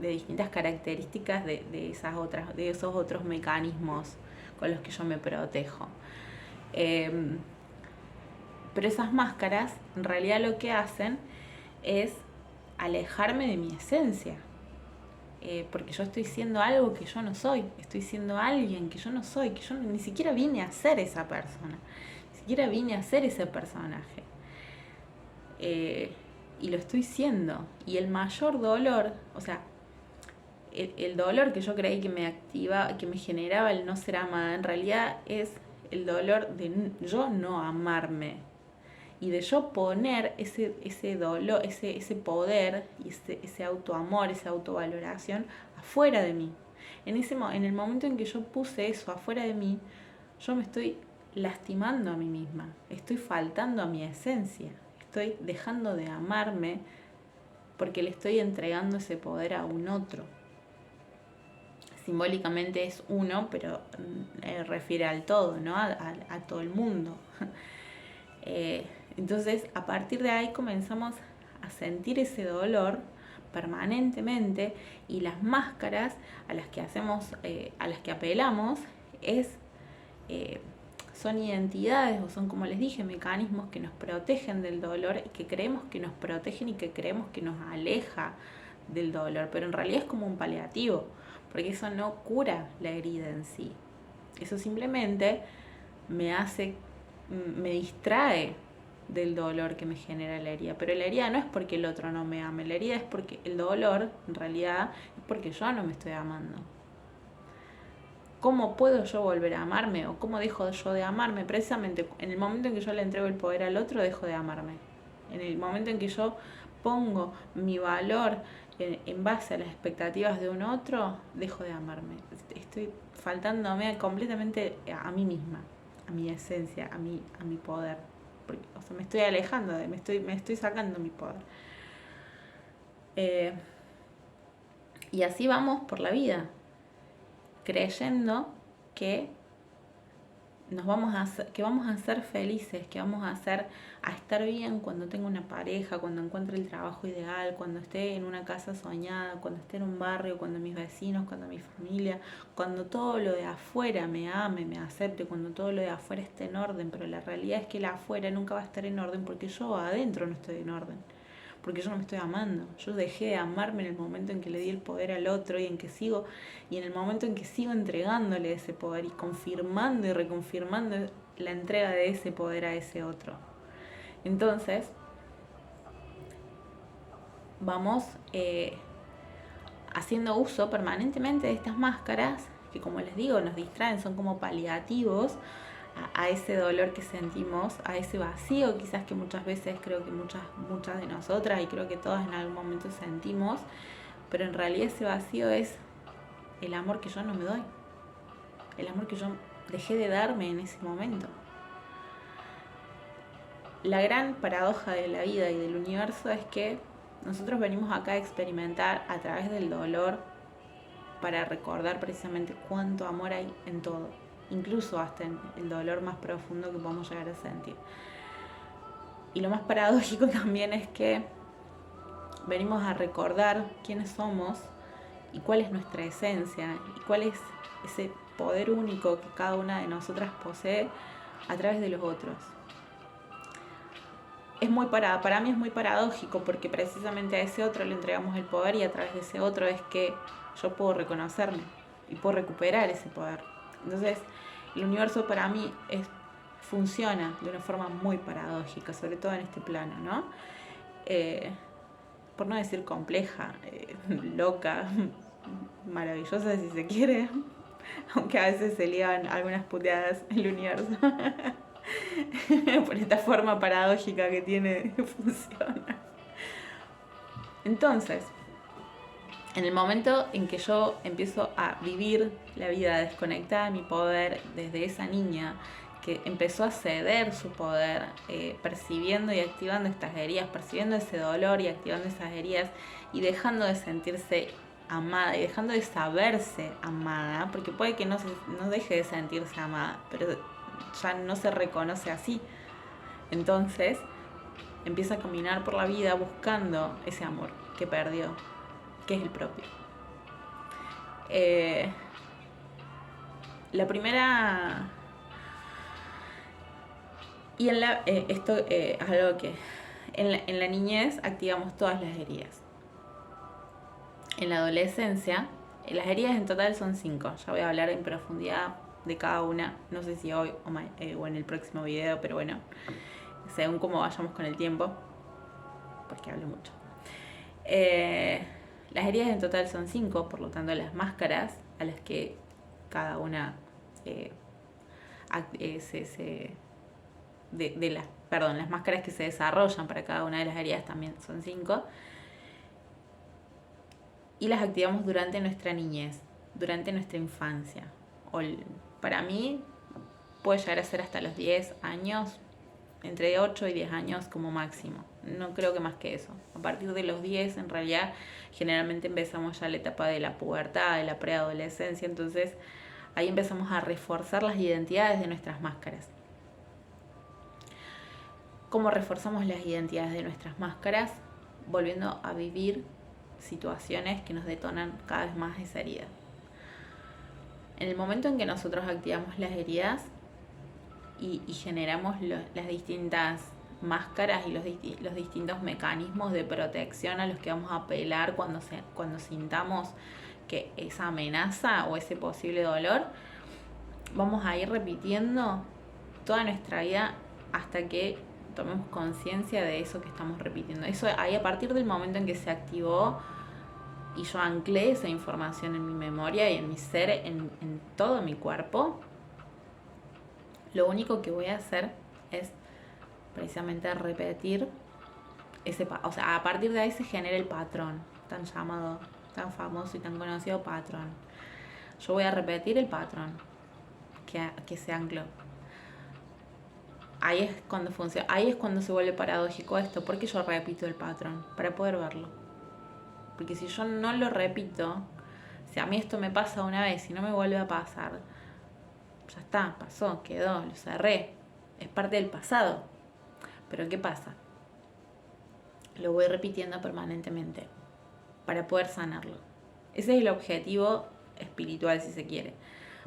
de distintas características de esos otros mecanismos con los que yo me protejo. Pero esas máscaras en realidad lo que hacen es alejarme de mi esencia. Porque yo estoy siendo algo que yo no soy, estoy siendo alguien que yo no soy, que yo ni siquiera vine a ser esa persona, ni siquiera vine a ser ese personaje. Y lo estoy siendo. Y el mayor dolor, o sea, el dolor que yo creí que que me generaba el no ser amada, en realidad es el dolor de yo no amarme. Y de yo poner ese dolor, ese poder y ese autoamor, esa autovaloración afuera de mí. En el momento en que yo puse eso afuera de mí, yo me estoy lastimando a mí misma, estoy faltando a mi esencia, estoy dejando de amarme porque le estoy entregando ese poder a un otro. Simbólicamente es uno, pero refiere al todo, ¿no? A todo el mundo. Entonces, a partir de ahí comenzamos a sentir ese dolor permanentemente, y las máscaras a las que apelamos son identidades, o son, como les dije, mecanismos que nos protegen del dolor y que creemos que nos protegen y que creemos que nos aleja del dolor, pero en realidad es como un paliativo, porque eso no cura la herida en sí. Eso simplemente me distrae del dolor que me genera la herida. Pero la herida no es porque el otro no me ame, la herida es porque el dolor, en realidad, es porque yo no me estoy amando. ¿Cómo puedo yo volver a amarme? ¿O cómo dejo yo de amarme? Precisamente en el momento en que yo le entrego el poder al otro, dejo de amarme. En el momento en que yo pongo mi valor en base a las expectativas de un otro, dejo de amarme. Estoy faltándome completamente a mí misma, a mi esencia, a mi poder. Porque, o sea, me estoy alejando, me estoy sacando mi poder. Y así vamos por la vida, creyendo que vamos a ser felices, que vamos a estar bien cuando tenga una pareja, cuando encuentre el trabajo ideal, cuando esté en una casa soñada, cuando esté en un barrio, cuando mis vecinos, cuando mi familia, cuando todo lo de afuera me ame, me acepte, cuando todo lo de afuera esté en orden. Pero la realidad es que el afuera nunca va a estar en orden porque yo adentro no estoy en orden, porque yo no me estoy amando. Yo dejé de amarme en el momento en que le di el poder al otro, y en el momento en que sigo entregándole ese poder y confirmando y reconfirmando la entrega de ese poder a ese otro. Entonces, vamos haciendo uso permanentemente de estas máscaras que, como les digo, nos distraen, son como paliativos a ese dolor que sentimos, a ese vacío quizás que muchas veces creo que muchas de nosotras, y creo que todas en algún momento sentimos, pero en realidad ese vacío es el amor que yo no me doy, el amor que yo dejé de darme en ese momento. La gran paradoja de la vida y del universo es que nosotros venimos acá a experimentar a través del dolor para recordar precisamente cuánto amor hay en todo, incluso hasta en el dolor más profundo que podemos llegar a sentir. Y lo más paradójico también es que venimos a recordar quiénes somos y cuál es nuestra esencia y cuál es ese poder único que cada una de nosotras posee a través de los otros. Para mí es muy paradójico, porque precisamente a ese otro le entregamos el poder, y a través de ese otro es que yo puedo reconocerme y puedo recuperar ese poder. Entonces, el universo para mí funciona de una forma muy paradójica, sobre todo en este plano, ¿no? Por no decir compleja, loca, maravillosa si se quiere, aunque a veces se ligan algunas puteadas el universo. Por esta forma paradójica que tiene, funciona. Entonces, en el momento en que yo empiezo a vivir la vida desconectada de mi poder, desde esa niña que empezó a ceder su poder, percibiendo y activando estas heridas, percibiendo ese dolor y activando esas heridas, y dejando de sentirse amada y dejando de saberse amada, porque puede que no deje de sentirse amada, pero ya no se reconoce así. Entonces empieza a caminar por la vida buscando ese amor que perdió, que es el propio. La primera... Y esto es algo que en la niñez activamos todas las heridas. En la adolescencia, las heridas en total son 5. Ya voy a hablar en profundidad de cada una. No sé si hoy o en el próximo video, pero bueno, según cómo vayamos con el tiempo, porque hablo mucho. Las heridas en total son 5, por lo tanto las máscaras a las que cada una las máscaras que se desarrollan para cada una de las heridas también son 5. Y las activamos durante nuestra niñez, durante nuestra infancia. Para mí puede llegar a ser hasta los 10 años, entre 8 y 10 años como máximo. No creo que más que eso. A partir de los 10, en realidad, generalmente empezamos ya la etapa de la pubertad, de la preadolescencia. Entonces, ahí empezamos a reforzar las identidades de nuestras máscaras. ¿Cómo reforzamos las identidades de nuestras máscaras? Volviendo a vivir situaciones que nos detonan cada vez más esa herida. En el momento en que nosotros activamos las heridas y generamos las distintas máscaras y los distintos mecanismos de protección a los que vamos a apelar cuando sintamos que esa amenaza o ese posible dolor, vamos a ir repitiendo toda nuestra vida hasta que tomemos conciencia de eso que estamos repitiendo. Eso ahí, a partir del momento en que se activó y yo anclé esa información en mi memoria y en mi ser, en todo mi cuerpo, lo único que voy a hacer es precisamente repetir a partir de ahí se genera el patrón, tan llamado, tan famoso y tan conocido patrón. Yo voy a repetir el patrón que se ancló. Ahí es cuando funciona, ahí es cuando se vuelve paradójico esto, porque yo repito el patrón para poder verlo. Porque si yo no lo repito, si a mí esto me pasa una vez y no me vuelve a pasar, ya está, pasó, quedó, lo cerré, es parte del pasado. Pero ¿qué pasa? Lo voy repitiendo permanentemente para poder sanarlo. Ese es el objetivo espiritual, si se quiere.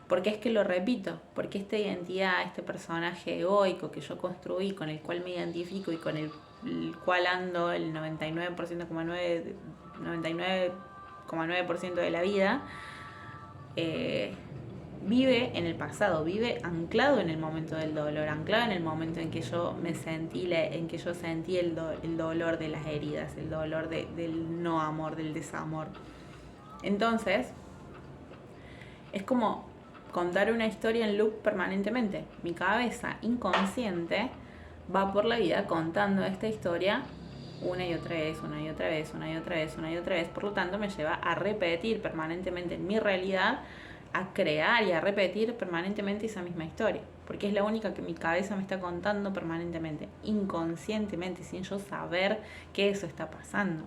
¿Por qué es que lo repito? Porque esta identidad, este personaje egoico que yo construí, con el cual me identifico y con el cual ando el 99,9% de la vida, vive en el pasado, vive anclado en el momento del dolor, anclado en el momento en que yo sentí el dolor de las heridas, el dolor del no amor, del desamor. Entonces, es como contar una historia en loop permanentemente. Mi cabeza inconsciente va por la vida contando esta historia una y otra vez, una y otra vez, una y otra vez, una y otra vez. Por lo tanto, me lleva a repetir permanentemente en mi realidad, a crear y a repetir permanentemente esa misma historia. Porque es la única que mi cabeza me está contando permanentemente, inconscientemente, sin yo saber que eso está pasando.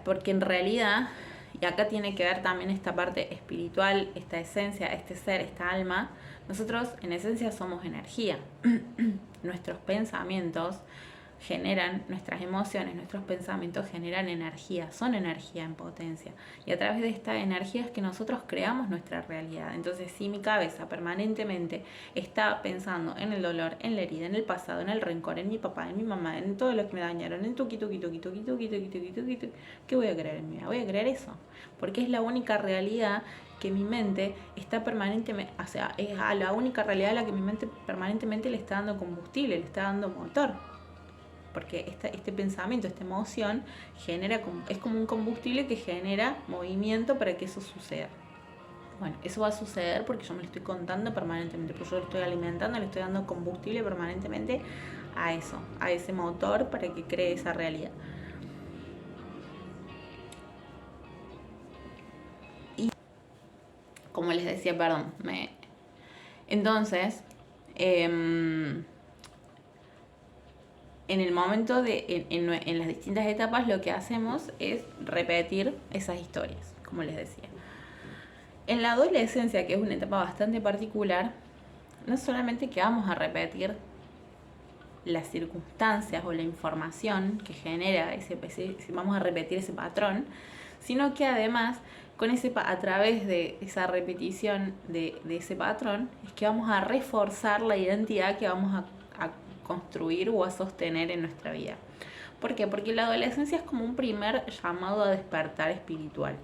Porque en realidad, y acá tiene que ver también esta parte espiritual, esta esencia, este ser, esta alma, nosotros en esencia somos energía. Nuestros pensamientos generan, nuestras emociones, nuestros pensamientos generan energía, son energía en potencia. Y a través de esta energía es que nosotros creamos nuestra realidad. Entonces, si mi cabeza permanentemente está pensando en el dolor, en la herida, en el pasado, en el rencor, en mi papá, en mi mamá, en todo lo que me dañaron, en tuki, ¿qué voy a creer en mi vida? Voy a creer eso. Porque es la única realidad que mi mente está permanentemente, o sea, es a la única realidad a la que mi mente permanentemente le está dando combustible, le está dando motor. Porque este pensamiento, esta emoción, es como un combustible que genera movimiento para que eso suceda. Bueno, eso va a suceder porque yo me lo estoy contando permanentemente, porque yo lo estoy alimentando, le estoy dando combustible permanentemente a eso, a ese motor para que cree esa realidad. Y como les decía, entonces, en el momento en las distintas etapas, lo que hacemos es repetir esas historias, como les decía. En la adolescencia, que es una etapa bastante particular, no solamente que vamos a repetir las circunstancias o la información que genera vamos a repetir ese patrón, sino que además a través de esa repetición de ese patrón es que vamos a reforzar la identidad que vamos a construir o a sostener en nuestra vida. ¿Por qué? Porque la adolescencia es como un primer llamado a despertar espiritual.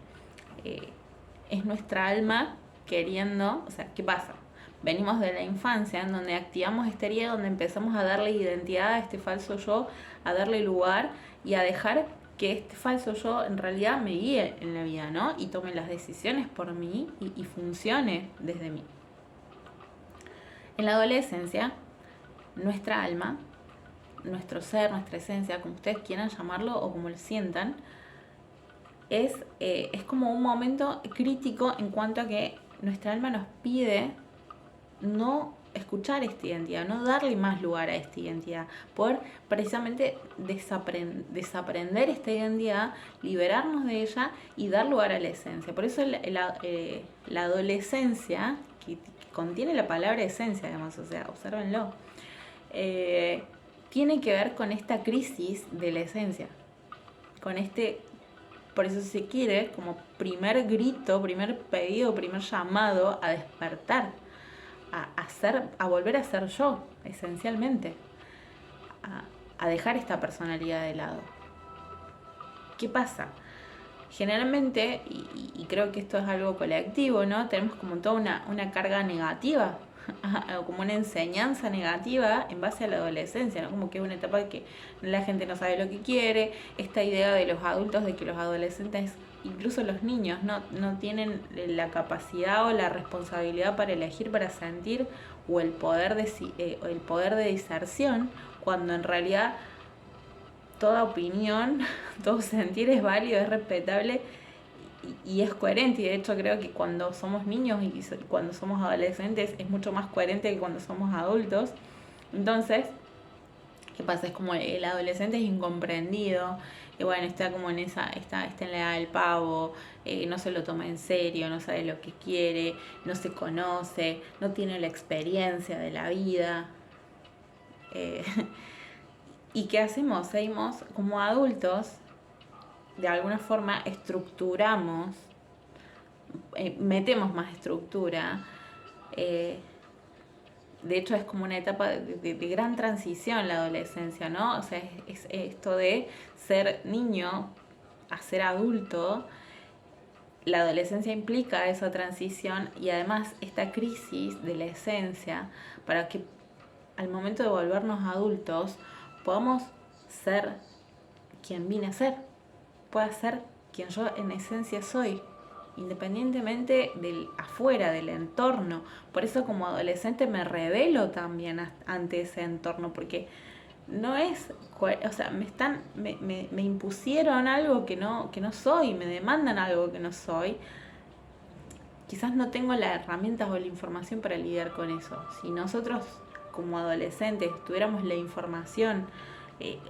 Es nuestra alma queriendo, o sea, ¿qué pasa? Venimos de la infancia en donde activamos esta herida, donde empezamos a darle identidad a este falso yo, a darle lugar y a dejar que este falso yo en realidad me guíe en la vida, ¿no? Y tome las decisiones por mí y funcione desde mí. En la adolescencia, nuestra alma, nuestro ser, nuestra esencia, como ustedes quieran llamarlo o como lo sientan, es como un momento crítico en cuanto a que nuestra alma nos pide no escuchar esta identidad, no darle más lugar a esta identidad, poder precisamente desaprender esta identidad, liberarnos de ella y dar lugar a la esencia. Por eso la adolescencia, que contiene la palabra esencia además, o sea, obsérvenlo, tiene que ver con esta crisis de la esencia, por eso se quiere como primer grito, primer pedido, primer llamado a despertar, a volver a ser yo, esencialmente, a dejar esta personalidad de lado. ¿Qué pasa? Generalmente, y creo que esto es algo colectivo, ¿no? Tenemos como toda una carga negativa, como una enseñanza negativa en base a la adolescencia, ¿no? Como que es una etapa que la gente no sabe lo que quiere, esta idea de los adultos de que los adolescentes, incluso los niños, no tienen la capacidad o la responsabilidad para elegir, para sentir, o el poder de diserción, cuando en realidad toda opinión, todo sentir es válido, es respetable y es coherente. Y de hecho creo que cuando somos niños y cuando somos adolescentes es mucho más coherente que cuando somos adultos. Entonces, ¿qué pasa? Es como el adolescente es incomprendido, y bueno, está como está en la edad del pavo, no se lo toma en serio, no sabe lo que quiere, no se conoce, no tiene la experiencia de la vida. ¿Y qué hacemos? Seguimos como adultos, de alguna forma estructuramos, metemos más estructura. De hecho es como una etapa de gran transición la adolescencia, ¿no? O sea, es esto de ser niño a ser adulto. La adolescencia implica esa transición y además esta crisis de la esencia para que al momento de volvernos adultos podamos ser quien vine a ser, pueda ser quien yo en esencia soy, independientemente del afuera, del entorno. Por eso como adolescente me rebelo también ante ese entorno, porque no es, o sea, me impusieron algo que no soy, me demandan algo que no soy. Quizás no tengo las herramientas o la información para lidiar con eso. Si nosotros como adolescentes tuviéramos la información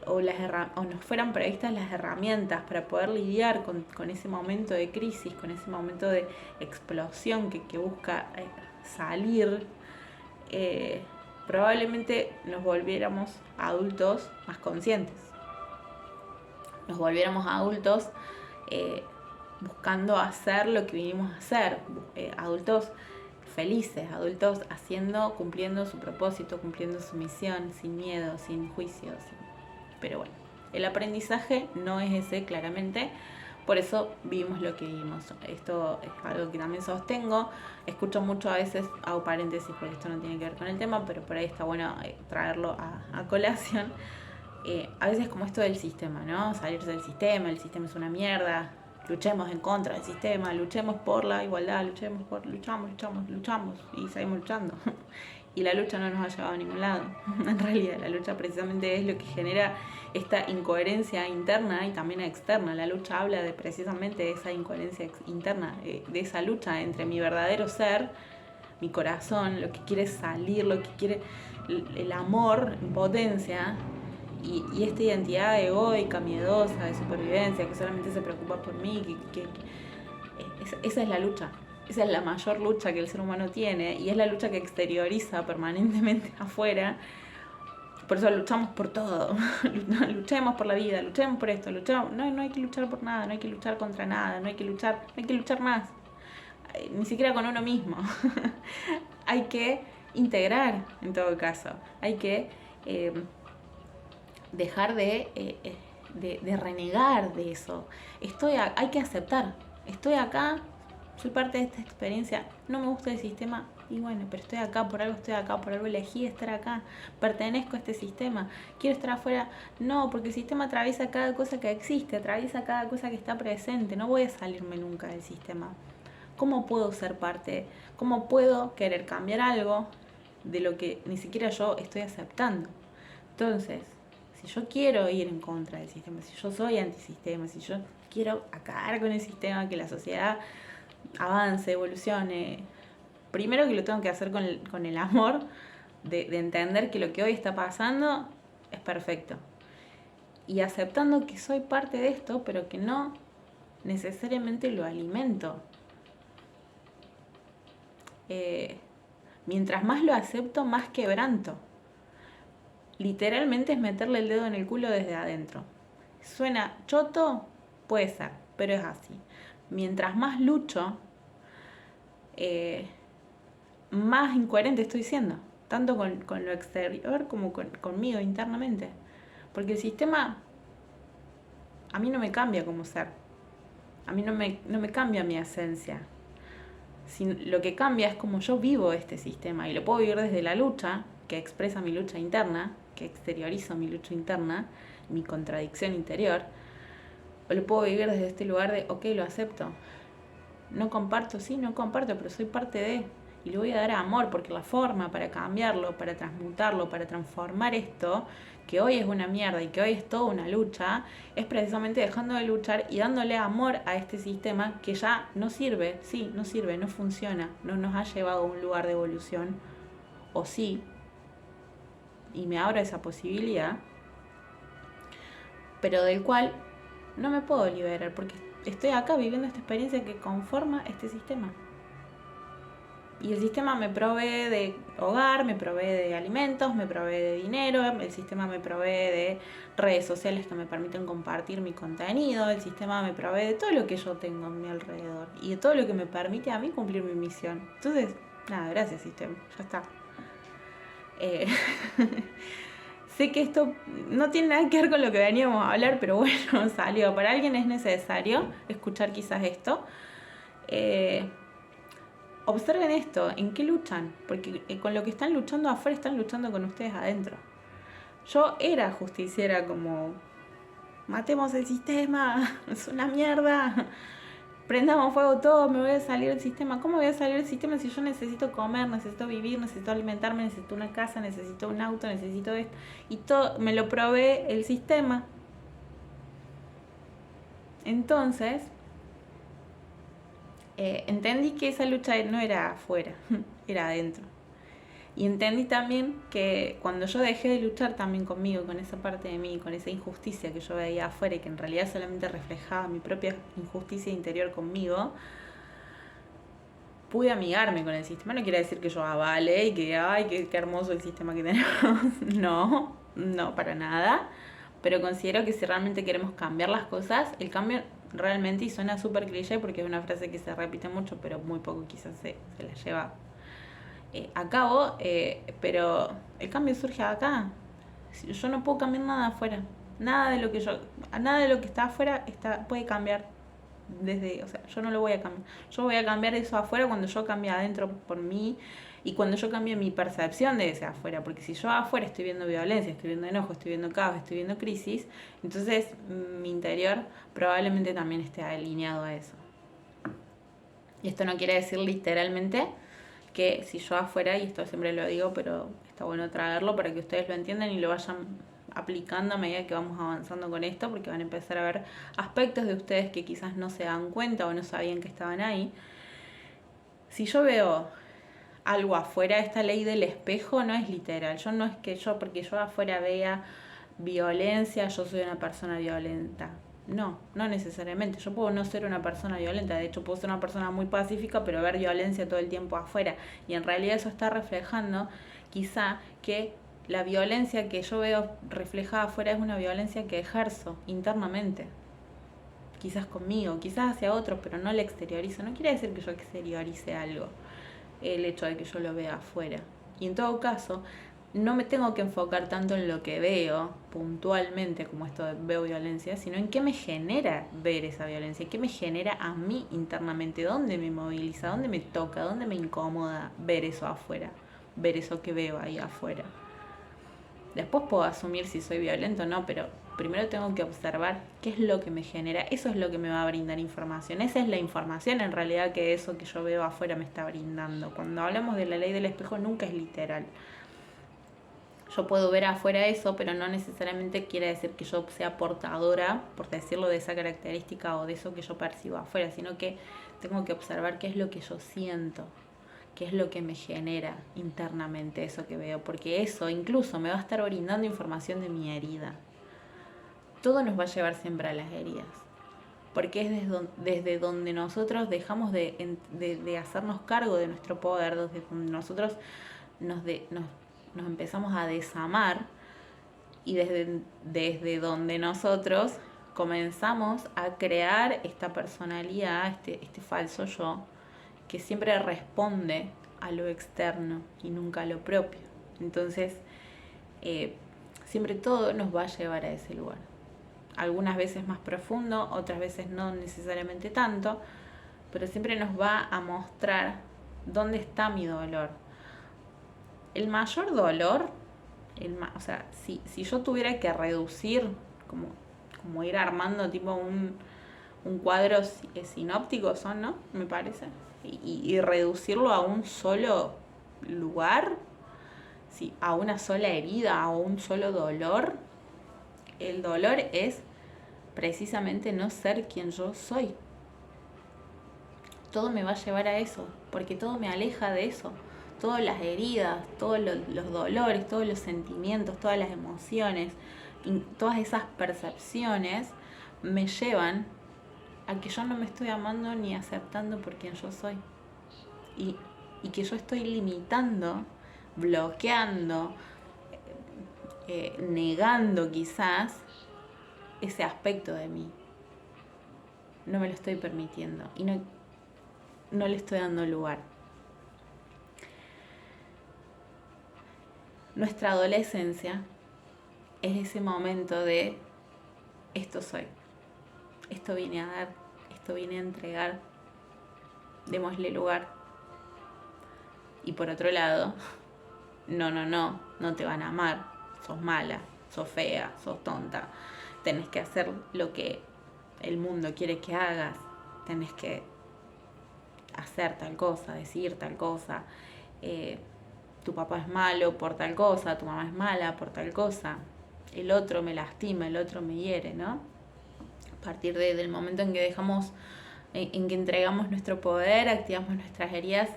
o nos fueran previstas las herramientas para poder lidiar con ese momento de crisis, con ese momento de explosión que busca salir, probablemente nos volviéramos adultos más conscientes. Nos volviéramos adultos buscando hacer lo que vinimos a hacer, adultos felices, adultos cumpliendo su propósito, cumpliendo su misión, sin miedo, sin juicios. Pero bueno, el aprendizaje no es ese claramente, por eso vivimos lo que vivimos. Esto es algo que también sostengo, escucho mucho a veces, hago paréntesis porque esto no tiene que ver con el tema, pero por ahí está bueno traerlo a colación. A veces como esto del sistema, ¿no? Salirse del sistema, el sistema es una mierda, luchemos en contra del sistema, luchemos por la igualdad, luchamos y seguimos luchando. Y la lucha no nos ha llevado a ningún lado. En realidad la lucha precisamente es lo que genera esta incoherencia interna y también externa. La lucha habla precisamente de esa incoherencia interna, de esa lucha entre mi verdadero ser, mi corazón, lo que quiere salir, lo que quiere el amor en potencia, y esta identidad egoica, miedosa, de supervivencia, que solamente se preocupa por mí, esa es la lucha. Esa es la mayor lucha que el ser humano tiene y es la lucha que exterioriza permanentemente afuera Por eso luchamos por todo. Luchemos por la vida, luchemos por esto, luchemos. No hay que luchar por nada, no hay que luchar contra nada, no hay que luchar más. Ni siquiera con uno mismo. Hay que integrar, en todo caso. Hay que dejar de renegar de eso. Hay que aceptar. Estoy acá, soy parte de esta experiencia. No me gusta el sistema. Y bueno, pero estoy acá, por algo elegí estar acá, pertenezco a este sistema, quiero estar afuera, no, porque el sistema atraviesa cada cosa que existe, atraviesa cada cosa que está presente, no voy a salirme nunca del sistema. ¿Cómo puedo ser parte? ¿Cómo puedo querer cambiar algo de lo que ni siquiera yo estoy aceptando? Entonces, si yo quiero ir en contra del sistema, si yo soy antisistema, si yo quiero acabar con el sistema, que la sociedad avance, evolucione, primero que lo tengo que hacer con el amor de entender que lo que hoy está pasando es perfecto. Y aceptando que soy parte de esto, pero que no necesariamente lo alimento. Mientras más lo acepto, más quebranto. Literalmente es meterle el dedo en el culo desde adentro. ¿Suena choto? Puede ser, pero es así. Mientras más lucho, más incoherente estoy siendo, tanto con lo exterior como conmigo internamente. Porque el sistema a mí no me cambia como ser, a mí no me cambia mi esencia. Lo que cambia es como yo vivo este sistema, y lo puedo vivir desde la lucha, que expresa mi lucha interna, que exteriorizo mi lucha interna, mi contradicción interior, o lo puedo vivir desde este lugar de, ok, lo acepto, no comparto, pero soy parte de, y le voy a dar amor, porque la forma para cambiarlo, para transmutarlo, para transformar esto, que hoy es una mierda y que hoy es toda una lucha, es precisamente dejando de luchar y dándole amor a este sistema que ya no sirve, no funciona, no nos ha llevado a un lugar de evolución, o sí, y me abro esa posibilidad, pero del cual no me puedo liberar, porque estoy acá viviendo esta experiencia que conforma este sistema. Y el sistema me provee de hogar, me provee de alimentos, me provee de dinero, el sistema me provee de redes sociales que me permiten compartir mi contenido, el sistema me provee de todo lo que yo tengo a mi alrededor y de todo lo que me permite a mí cumplir mi misión. Entonces, nada, gracias sistema, ya está. Sé que esto no tiene nada que ver con lo que veníamos a hablar, pero bueno, salió. Para alguien es necesario escuchar quizás esto. Observen esto, ¿en qué luchan? Porque con lo que están luchando afuera, están luchando con ustedes adentro. Yo era justiciera, como matemos el sistema, es una mierda, prendamos fuego todo, me voy a salir del sistema. ¿Cómo voy a salir del sistema si yo necesito comer, necesito vivir, necesito alimentarme, necesito una casa, necesito un auto, necesito esto? Y todo me lo provee el sistema. Entonces, entendí que esa lucha no era afuera, era adentro. Y entendí también que cuando yo dejé de luchar también conmigo, con esa parte de mí, con esa injusticia que yo veía afuera y que en realidad solamente reflejaba mi propia injusticia interior conmigo, pude amigarme con el sistema. No quiere decir que yo avale y que, ay, qué hermoso el sistema que tenemos. No, para nada. Pero considero que si realmente queremos cambiar las cosas, el cambio realmente, y suena súper cliché porque es una frase que se repite mucho, pero muy poco quizás se la lleva a cabo, pero el cambio surge acá. Yo no puedo cambiar nada afuera. Nada de lo que está afuera puede cambiar yo no lo voy a cambiar. Yo voy a cambiar eso afuera cuando yo cambie adentro por mí y cuando yo cambie mi percepción de ese afuera, porque si yo afuera estoy viendo violencia, estoy viendo enojo, estoy viendo caos, estoy viendo crisis, entonces mi interior probablemente también esté alineado a eso. Y esto no quiere decir literalmente que si yo afuera, y esto siempre lo digo, pero está bueno traerlo para que ustedes lo entiendan y lo vayan aplicando a medida que vamos avanzando con esto, porque van a empezar a ver aspectos de ustedes que quizás no se dan cuenta o no sabían que estaban ahí. Si yo veo algo afuera, esta ley del espejo no es literal. No es que porque yo afuera vea violencia, yo soy una persona violenta. No necesariamente. Yo puedo no ser una persona violenta, de hecho puedo ser una persona muy pacífica, pero ver violencia todo el tiempo afuera. Y en realidad eso está reflejando quizá que la violencia que yo veo reflejada afuera es una violencia que ejerzo internamente. Quizás conmigo, quizás hacia otros, pero no la exteriorizo. No quiere decir que yo exteriorice algo, el hecho de que yo lo vea afuera. Y en todo caso, no me tengo que enfocar tanto en lo que veo puntualmente, como esto de veo violencia, sino en qué me genera ver esa violencia, qué me genera a mí internamente, dónde me moviliza, dónde me toca, dónde me incomoda ver eso afuera, ver eso que veo ahí afuera. Después puedo asumir si soy violento o no, pero primero tengo que observar qué es lo que me genera. Eso es lo que me va a brindar información. Esa es la información en realidad que eso que yo veo afuera me está brindando. Cuando hablamos de la ley del espejo nunca es literal. Yo puedo ver afuera eso, pero no necesariamente quiere decir que yo sea portadora, por decirlo, de esa característica o de eso que yo percibo afuera, sino que tengo que observar qué es lo que yo siento, qué es lo que me genera internamente eso que veo, porque eso incluso me va a estar brindando información de mi herida. Todo nos va a llevar siempre a las heridas, porque es desde donde nosotros dejamos de hacernos cargo de nuestro poder, desde donde nosotros nos empezamos a desamar y desde donde nosotros comenzamos a crear esta personalidad, este falso yo, que siempre responde a lo externo y nunca a lo propio. Entonces, siempre todo nos va a llevar a ese lugar. Algunas veces más profundo, otras veces no necesariamente tanto, pero siempre nos va a mostrar dónde está mi dolor. El mayor dolor, o sea, si yo tuviera que reducir, como ir armando tipo un cuadro sinóptico, ¿no? Me parece. Y reducirlo a un solo lugar, ¿sí? A una sola herida, a un solo dolor. El dolor es precisamente no ser quien yo soy. Todo me va a llevar a eso, porque todo me aleja de eso. Todas las heridas, todos los dolores, todos los sentimientos, todas las emociones, todas esas percepciones me llevan a que yo no me estoy amando ni aceptando por quien yo soy. Y que yo estoy limitando, bloqueando, negando quizás ese aspecto de mí. No me lo estoy permitiendo y no le estoy dando lugar. Nuestra adolescencia es ese momento de esto soy, esto vine a dar, esto vine a entregar, démosle lugar. Y por otro lado, no te van a amar, sos mala, sos fea, sos tonta, tenés que hacer lo que el mundo quiere que hagas, tenés que hacer tal cosa, decir tal cosa, tu papá es malo por tal cosa, tu mamá es mala por tal cosa, el otro me lastima, el otro me hiere, ¿no? A partir del momento en que dejamos, en que entregamos nuestro poder, activamos nuestras heridas,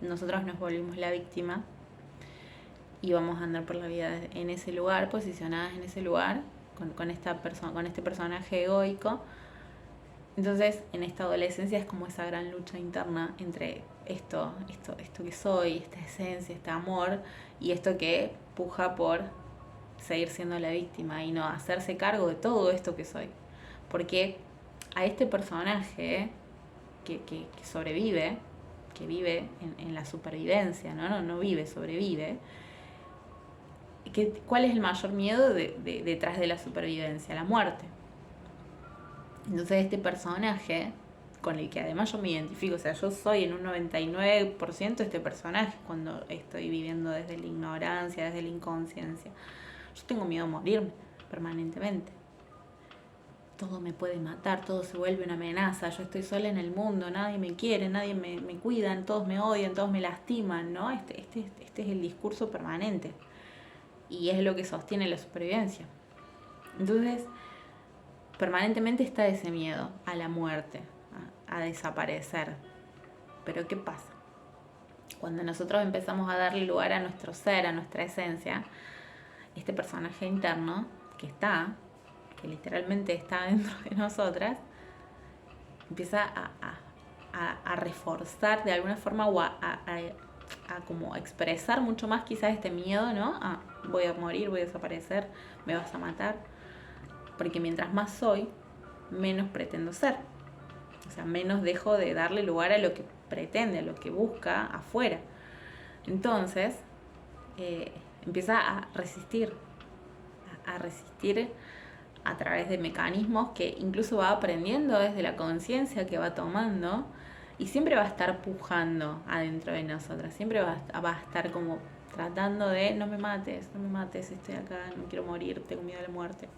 nosotros nos volvimos la víctima y vamos a andar por la vida en ese lugar, posicionadas en ese lugar, con este personaje egoico. Entonces, en esta adolescencia es como esa gran lucha interna entre esto que soy, esta esencia, este amor, y esto que puja por seguir siendo la víctima y no hacerse cargo de todo esto que soy. Porque a este personaje que sobrevive, que vive en la supervivencia, no vive, sobrevive, ¿cuál es el mayor miedo detrás de la supervivencia? La muerte. Entonces este personaje, con el que además yo me identifico, o sea, yo soy en un 99% este personaje cuando estoy viviendo desde la ignorancia, desde la inconsciencia. Yo tengo miedo a morirme permanentemente. Todo me puede matar, todo se vuelve una amenaza, yo estoy sola en el mundo, nadie me quiere, nadie me cuida, todos me odian, todos me lastiman, ¿no? Este es el discurso permanente y es lo que sostiene la supervivencia. Entonces, permanentemente está ese miedo a la muerte, a desaparecer. Pero ¿qué pasa? Cuando nosotros empezamos a darle lugar a nuestro ser, a nuestra esencia, este personaje interno que literalmente está dentro de nosotras, empieza a reforzar de alguna forma o a como expresar mucho más quizás este miedo, ¿no? voy a morir, voy a desaparecer, me vas a matar. Porque mientras más soy, menos pretendo ser. O sea, menos dejo de darle lugar a lo que pretende, a lo que busca afuera. Entonces, empieza a resistir a través de mecanismos que incluso va aprendiendo desde la conciencia que va tomando, y siempre va a estar pujando adentro de nosotras, siempre va a estar como tratando de no me mates, estoy acá, no quiero morir, tengo miedo a la muerte.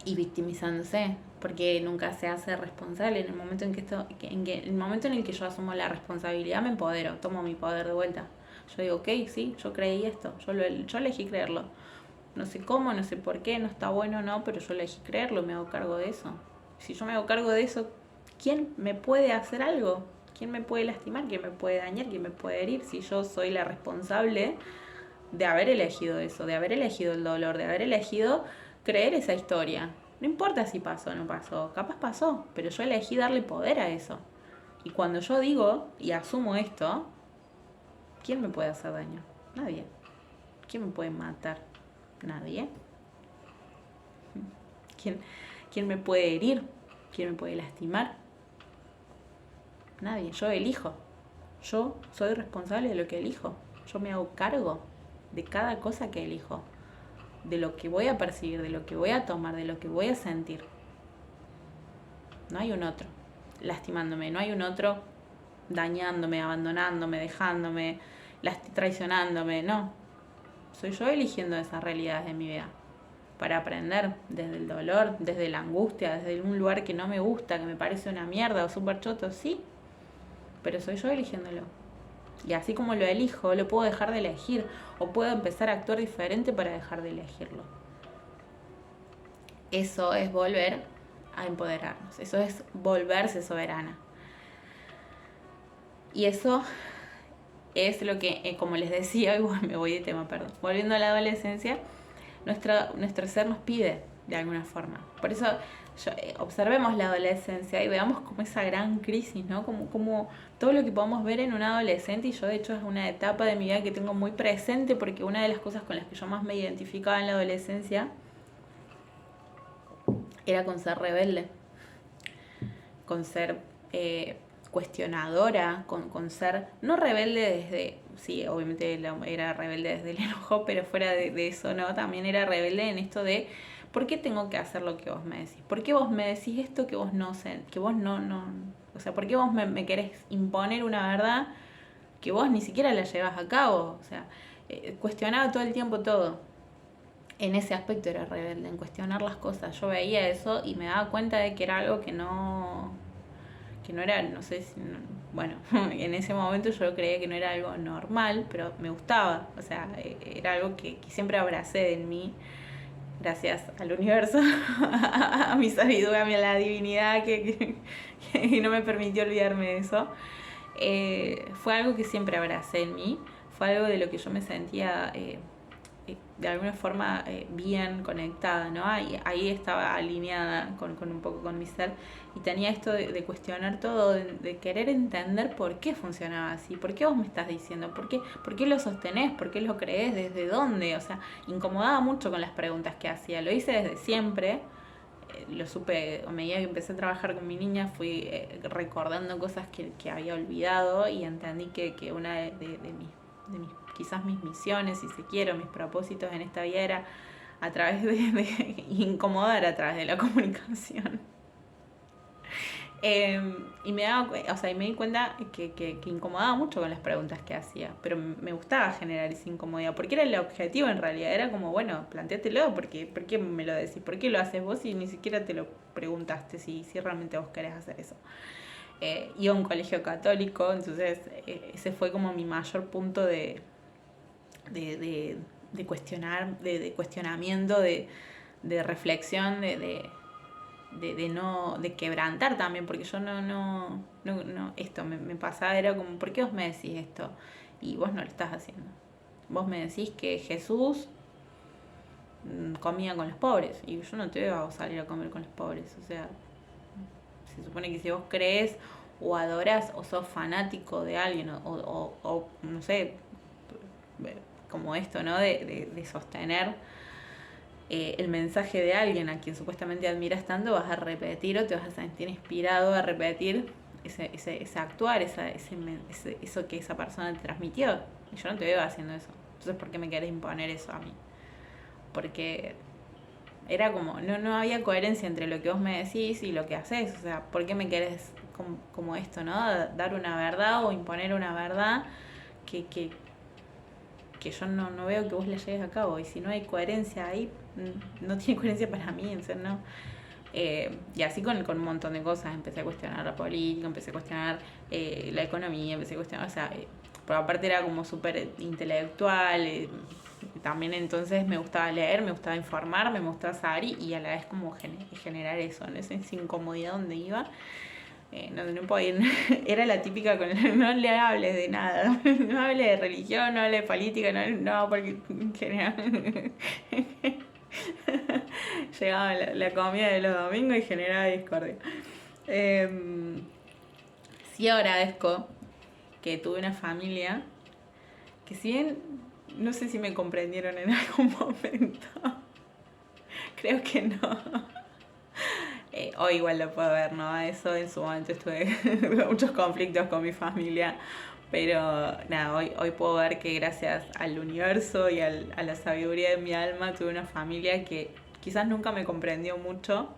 Y victimizándose, porque nunca se hace responsable. En el momento el momento en el que yo asumo la responsabilidad, me empodero, tomo mi poder de vuelta. Yo digo, ok, sí, yo creí esto, yo elegí creerlo. No sé cómo, no sé por qué, no está bueno, no, pero yo elegí creerlo, me hago cargo de eso. Si yo me hago cargo de eso, ¿quién me puede hacer algo? ¿Quién me puede lastimar? ¿Quién me puede dañar? ¿Quién me puede herir? Si yo soy la responsable de haber elegido eso, de haber elegido el dolor, de haber elegido creer esa historia. No importa si pasó o no pasó, capaz pasó, pero yo elegí darle poder a eso. Y cuando yo digo y asumo esto, ¿quién me puede hacer daño? Nadie. ¿Quién me puede matar? Nadie. ¿Quién me puede herir? ¿Quién me puede lastimar? Nadie. Yo elijo. Yo soy responsable de lo que elijo. Yo me hago cargo de cada cosa que elijo, de lo que voy a percibir, de lo que voy a tomar, de lo que voy a sentir. No hay un otro lastimándome, no hay un otro dañándome, abandonándome, dejándome, traicionándome, no. Soy yo eligiendo esas realidades de mi vida para aprender desde el dolor, desde la angustia, desde un lugar que no me gusta, que me parece una mierda o súper choto, sí, pero soy yo eligiéndolo. Y así como lo elijo, lo puedo dejar de elegir o puedo empezar a actuar diferente para dejar de elegirlo. Eso es volver a empoderarnos, eso es volverse soberana. Y eso es lo que, como les decía, igual me voy de tema, perdón. Volviendo a la adolescencia, nuestro ser nos pide de alguna forma. Por eso observemos la adolescencia y veamos como esa gran crisis, ¿no? Como todo lo que podemos ver en un adolescente, y yo de hecho es una etapa de mi vida que tengo muy presente porque una de las cosas con las que yo más me identificaba en la adolescencia era con ser rebelde, con ser cuestionadora, con ser, no rebelde desde, sí, obviamente era rebelde desde el enojo, pero fuera de eso, ¿no? También era rebelde en esto de, ¿por qué tengo que hacer lo que vos me decís? ¿Por qué vos me decís esto que vos no, o sea, ¿por qué vos me querés imponer una verdad que vos ni siquiera la llevas a cabo? O sea, cuestionaba todo el tiempo todo. En ese aspecto era rebelde, en cuestionar las cosas. Yo veía eso y me daba cuenta de que era algo que no era, no sé si, bueno, en ese momento yo creía que no era algo normal, pero me gustaba, o sea, era algo que siempre abracé en mí, gracias al universo, a mi sabiduría, a la divinidad que no me permitió olvidarme de eso. Fue algo que siempre abracé en mí, fue algo de lo que yo me sentía de alguna forma bien conectada, ¿no? Ahí estaba alineada con un poco con mi ser, y tenía esto de cuestionar todo, de querer entender por qué funcionaba así, por qué vos me estás diciendo, por qué lo sostenés, por qué lo creés, desde dónde, o sea, incomodaba mucho con las preguntas que hacía, lo hice desde siempre. Lo supe, a medida que empecé a trabajar con mi niña, fui recordando cosas que había olvidado, y entendí que una de mis quizás mis misiones, si se quiere, mis propósitos en esta vida era a través de incomodar a través de la comunicación. Y me di cuenta que incomodaba mucho con las preguntas que hacía, pero me gustaba generar esa incomodidad, porque era el objetivo en realidad, era como, bueno, plantéatelo, ¿por qué me lo decís? ¿Por qué lo haces vos y ni siquiera te lo preguntaste si realmente vos querés hacer eso? Iba a un colegio católico, entonces ese fue como mi mayor punto de cuestionar, de cuestionamiento, de reflexión, de quebrantar también, porque yo no esto me pasaba, era como, ¿por qué vos me decís esto? Y vos no lo estás haciendo. Vos me decís que Jesús comía con los pobres, y yo no te voy a salir a comer con los pobres, o sea, se supone que si vos crees o adorás o sos fanático de alguien o no sé, como esto, ¿no? De sostener el mensaje de alguien a quien supuestamente admiras tanto, vas a repetir o te vas a sentir inspirado a repetir ese actuar, eso que esa persona te transmitió. Y yo no te veo haciendo eso. Entonces, ¿por qué me querés imponer eso a mí? Porque era como, no había coherencia entre lo que vos me decís y lo que haces. O sea, ¿por qué me querés como esto, ¿no? Dar una verdad o imponer una verdad que yo no veo que vos la llegues a cabo. Y si no hay coherencia ahí, no tiene coherencia para mí, en serio, no. Y así con un montón de cosas. Empecé a cuestionar la política, empecé a cuestionar la economía, empecé a cuestionar, o sea, por aparte era como súper intelectual. También entonces me gustaba leer, me gustaba informarme, me gustaba saber y a la vez como generar eso, ¿no? Esa incomodidad donde iba. No podía ir. Era la típica con no le hables de nada, no hables de religión, no hables de política, no porque llegaba la comida de los domingos y generaba discordia. Sí agradezco que tuve una familia que si bien no sé si me comprendieron en algún momento, creo que no. Hoy igual lo puedo ver, ¿no? Eso en su momento tuve muchos conflictos con mi familia, pero nada, hoy puedo ver que gracias al universo y a la sabiduría de mi alma tuve una familia que quizás nunca me comprendió mucho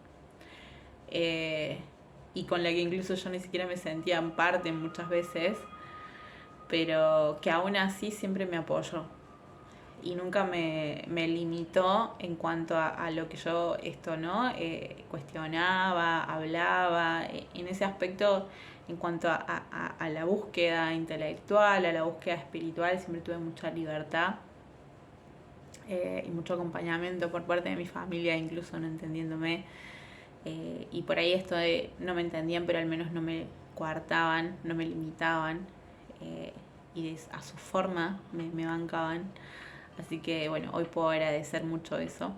y con la que incluso yo ni siquiera me sentía en parte muchas veces, pero que aún así siempre me apoyó y nunca me limitó en cuanto a lo que yo cuestionaba, hablaba, en ese aspecto en cuanto a la búsqueda intelectual, a la búsqueda espiritual, siempre tuve mucha libertad y mucho acompañamiento por parte de mi familia, incluso no entendiéndome. Y por ahí esto de no me entendían, pero al menos no me coartaban, no me limitaban y a su forma me bancaban. Así que bueno, hoy puedo agradecer mucho eso.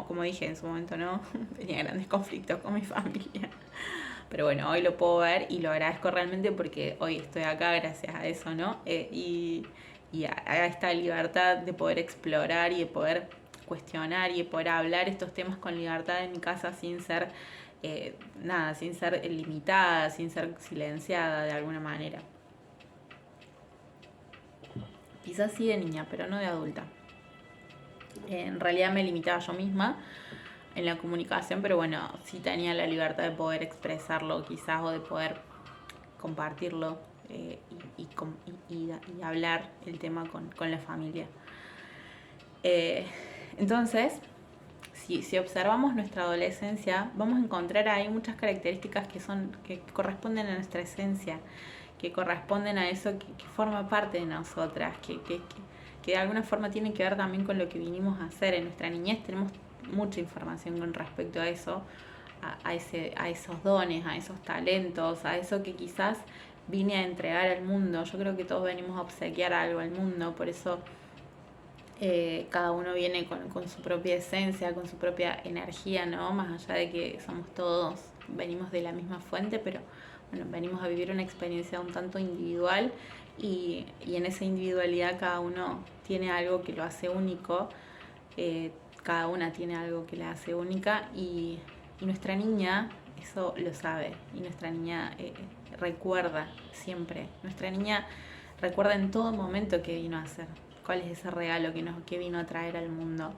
Como dije, en su momento no, tenía grandes conflictos con mi familia. Pero bueno, hoy lo puedo ver y lo agradezco realmente porque hoy estoy acá gracias a eso, ¿no? Y a esta libertad de poder explorar y de poder cuestionar y de poder hablar estos temas con libertad en mi casa sin ser sin ser limitada, sin ser silenciada de alguna manera. Quizás sí de niña, pero no de adulta. En realidad me limitaba yo misma en la comunicación, pero bueno, sí tenía la libertad de poder expresarlo quizás o de poder compartirlo y hablar el tema con la familia. Entonces, si observamos nuestra adolescencia, vamos a encontrar ahí muchas características que corresponden a nuestra esencia, que corresponden a eso que forma parte de nosotras, que de alguna forma tiene que ver también con lo que vinimos a hacer. En nuestra niñez tenemos mucha información con respecto a eso, a esos dones, a esos talentos, a eso que quizás vine a entregar al mundo. Yo creo que todos venimos a obsequiar algo al mundo, por eso cada uno viene con su propia esencia, con su propia energía, ¿no? Más allá de que somos todos, venimos de la misma fuente, pero bueno, venimos a vivir una experiencia un tanto individual y en esa individualidad cada uno tiene algo que lo hace único, cada una tiene algo que la hace única y nuestra niña eso lo sabe y nuestra niña recuerda siempre, nuestra niña recuerda en todo momento qué vino a hacer, cuál es ese regalo que vino a traer al mundo.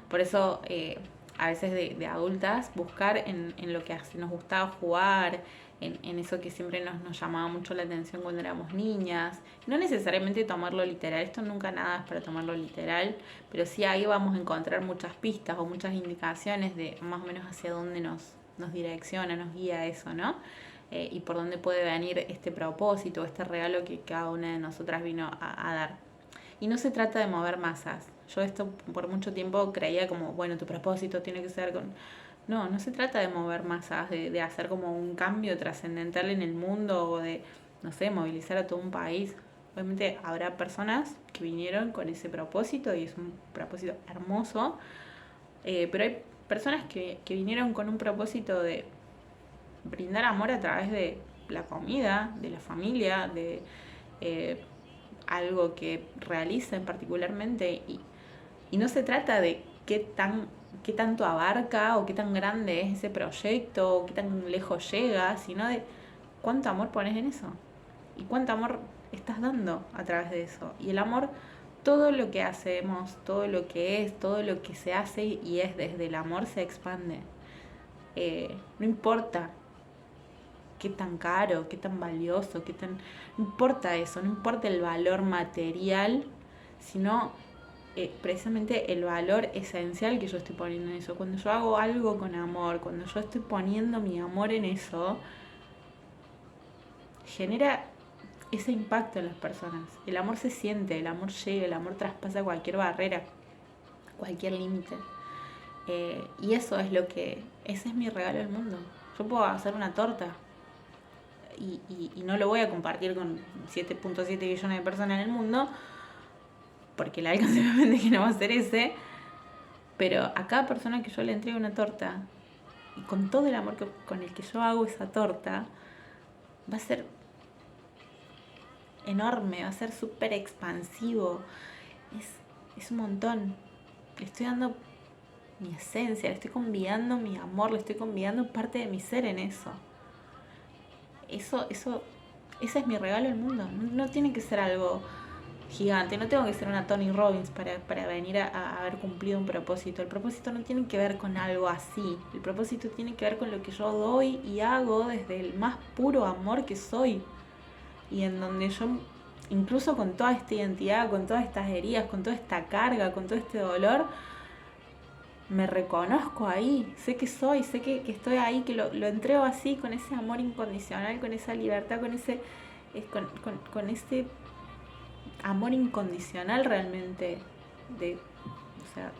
Por eso a veces de adultas buscar en lo que nos gustaba jugar, en eso que siempre nos llamaba mucho la atención cuando éramos niñas. No necesariamente tomarlo literal, esto nunca nada es para tomarlo literal, pero sí ahí vamos a encontrar muchas pistas o muchas indicaciones de más o menos hacia dónde nos direcciona, nos guía eso, ¿no? Y por dónde puede venir este propósito, este regalo que cada una de nosotras vino a dar. Y no se trata de mover masas. Yo esto por mucho tiempo creía como, bueno, tu propósito tiene que ser con... No se trata de mover masas, de hacer como un cambio trascendental en el mundo o de, no sé, movilizar a todo un país. Obviamente habrá personas que vinieron con ese propósito y es un propósito hermoso, pero hay personas que vinieron con un propósito de brindar amor a través de la comida, de la familia, de algo que realicen particularmente. Y no se trata de qué tanto abarca o qué tan grande es ese proyecto o qué tan lejos llega, sino de cuánto amor pones en eso y cuánto amor estás dando a través de eso. Y el amor, todo lo que hacemos, todo lo que es, todo lo que se hace y es desde el amor se expande. No importa qué tan caro, qué tan valioso, no importa eso, no importa el valor material, sino precisamente el valor esencial que yo estoy poniendo en eso. Cuando yo hago algo con amor, cuando yo estoy poniendo mi amor en eso, genera ese impacto en las personas. El amor se siente, el amor llega, el amor traspasa cualquier barrera, cualquier límite. Y eso es ese es mi regalo al mundo. Yo puedo hacer una torta y no lo voy a compartir con 7.7 billones de personas en el mundo, porque el alcance obviamente que no va a ser ese, pero a cada persona que yo le entregue una torta, y con todo el amor con el que yo hago esa torta, va a ser enorme, va a ser súper expansivo. Es un montón. Le estoy dando mi esencia, le estoy convidando mi amor, le estoy convidando parte de mi ser en eso. Ese es mi regalo al mundo. No tiene que ser algo gigante, no tengo que ser una Tony Robbins para venir a haber cumplido un propósito. El propósito no tiene que ver con algo así. El propósito tiene que ver con lo que yo doy y hago desde el más puro amor que soy. Y en donde yo, incluso con toda esta identidad, con todas estas heridas, con toda esta carga, con todo este dolor, me reconozco ahí, sé que soy, sé que estoy ahí, que lo entrego así, con ese amor incondicional, con esa libertad, con ese amor incondicional realmente. O sea,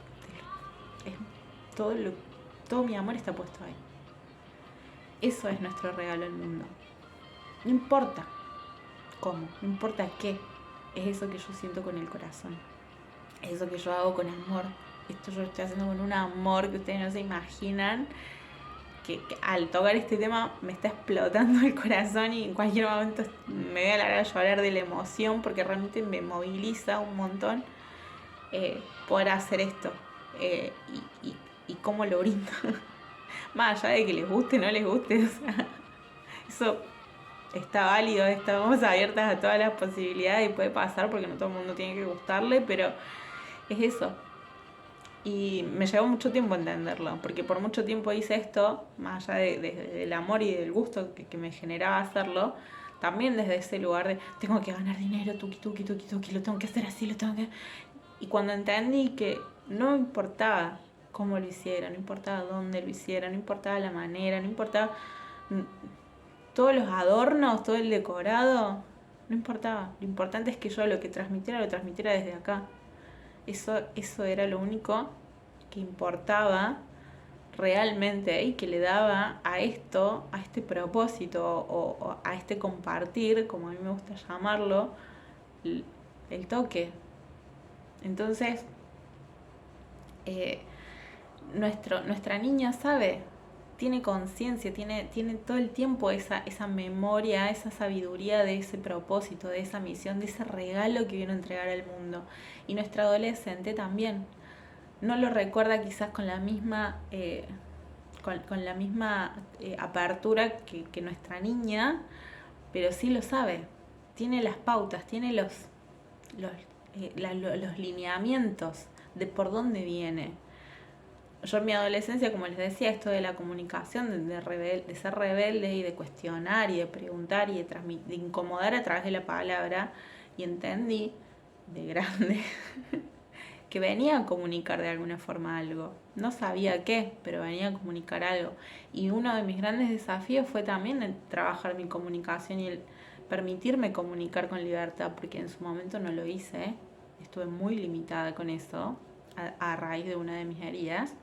todo mi amor está puesto ahí. Eso es nuestro regalo al mundo. No importa cómo, no importa qué, es eso que yo siento con el corazón, es eso que yo hago con amor. Esto yo lo estoy haciendo con un amor que ustedes no se imaginan, que al tocar este tema me está explotando el corazón y en cualquier momento me voy a largar a llorar de la emoción, porque realmente me moviliza un montón poder hacer esto y cómo lo brindo. Más allá de que les guste o no les guste, o sea, eso está válido, estamos abiertas a todas las posibilidades y puede pasar porque no todo el mundo tiene que gustarle, pero es eso. Y me llevó mucho tiempo entenderlo, porque por mucho tiempo hice esto, más allá del amor y del gusto que me generaba hacerlo, también desde ese lugar de tengo que ganar dinero, tuki, lo tengo que hacer así, lo tengo que... Y cuando entendí que no importaba cómo lo hiciera, no importaba dónde lo hiciera, no importaba la manera, no importaba todos los adornos, todo el decorado, no importaba. Lo importante es que yo lo transmitiera desde acá. Eso era lo único que importaba realmente y que le daba a esto, a este propósito o a este compartir, como a mí me gusta llamarlo, el toque. Entonces, nuestra niña sabe, tiene conciencia, tiene todo el tiempo esa memoria, esa sabiduría de ese propósito, de esa misión, de ese regalo que vino a entregar al mundo. Y nuestra adolescente también. No lo recuerda quizás con la misma con la misma apertura que nuestra niña, pero sí lo sabe. Tiene las pautas, tiene los lineamientos de por dónde viene. Yo en mi adolescencia, como les decía, esto de la comunicación, de ser rebelde y de cuestionar y de preguntar y de incomodar a través de la palabra, y entendí de grande que venía a comunicar de alguna forma algo. No sabía qué, pero venía a comunicar algo. Y uno de mis grandes desafíos fue también el trabajar mi comunicación y el permitirme comunicar con libertad, porque en su momento no lo hice. Estuve muy limitada con eso a raíz de una de mis heridas.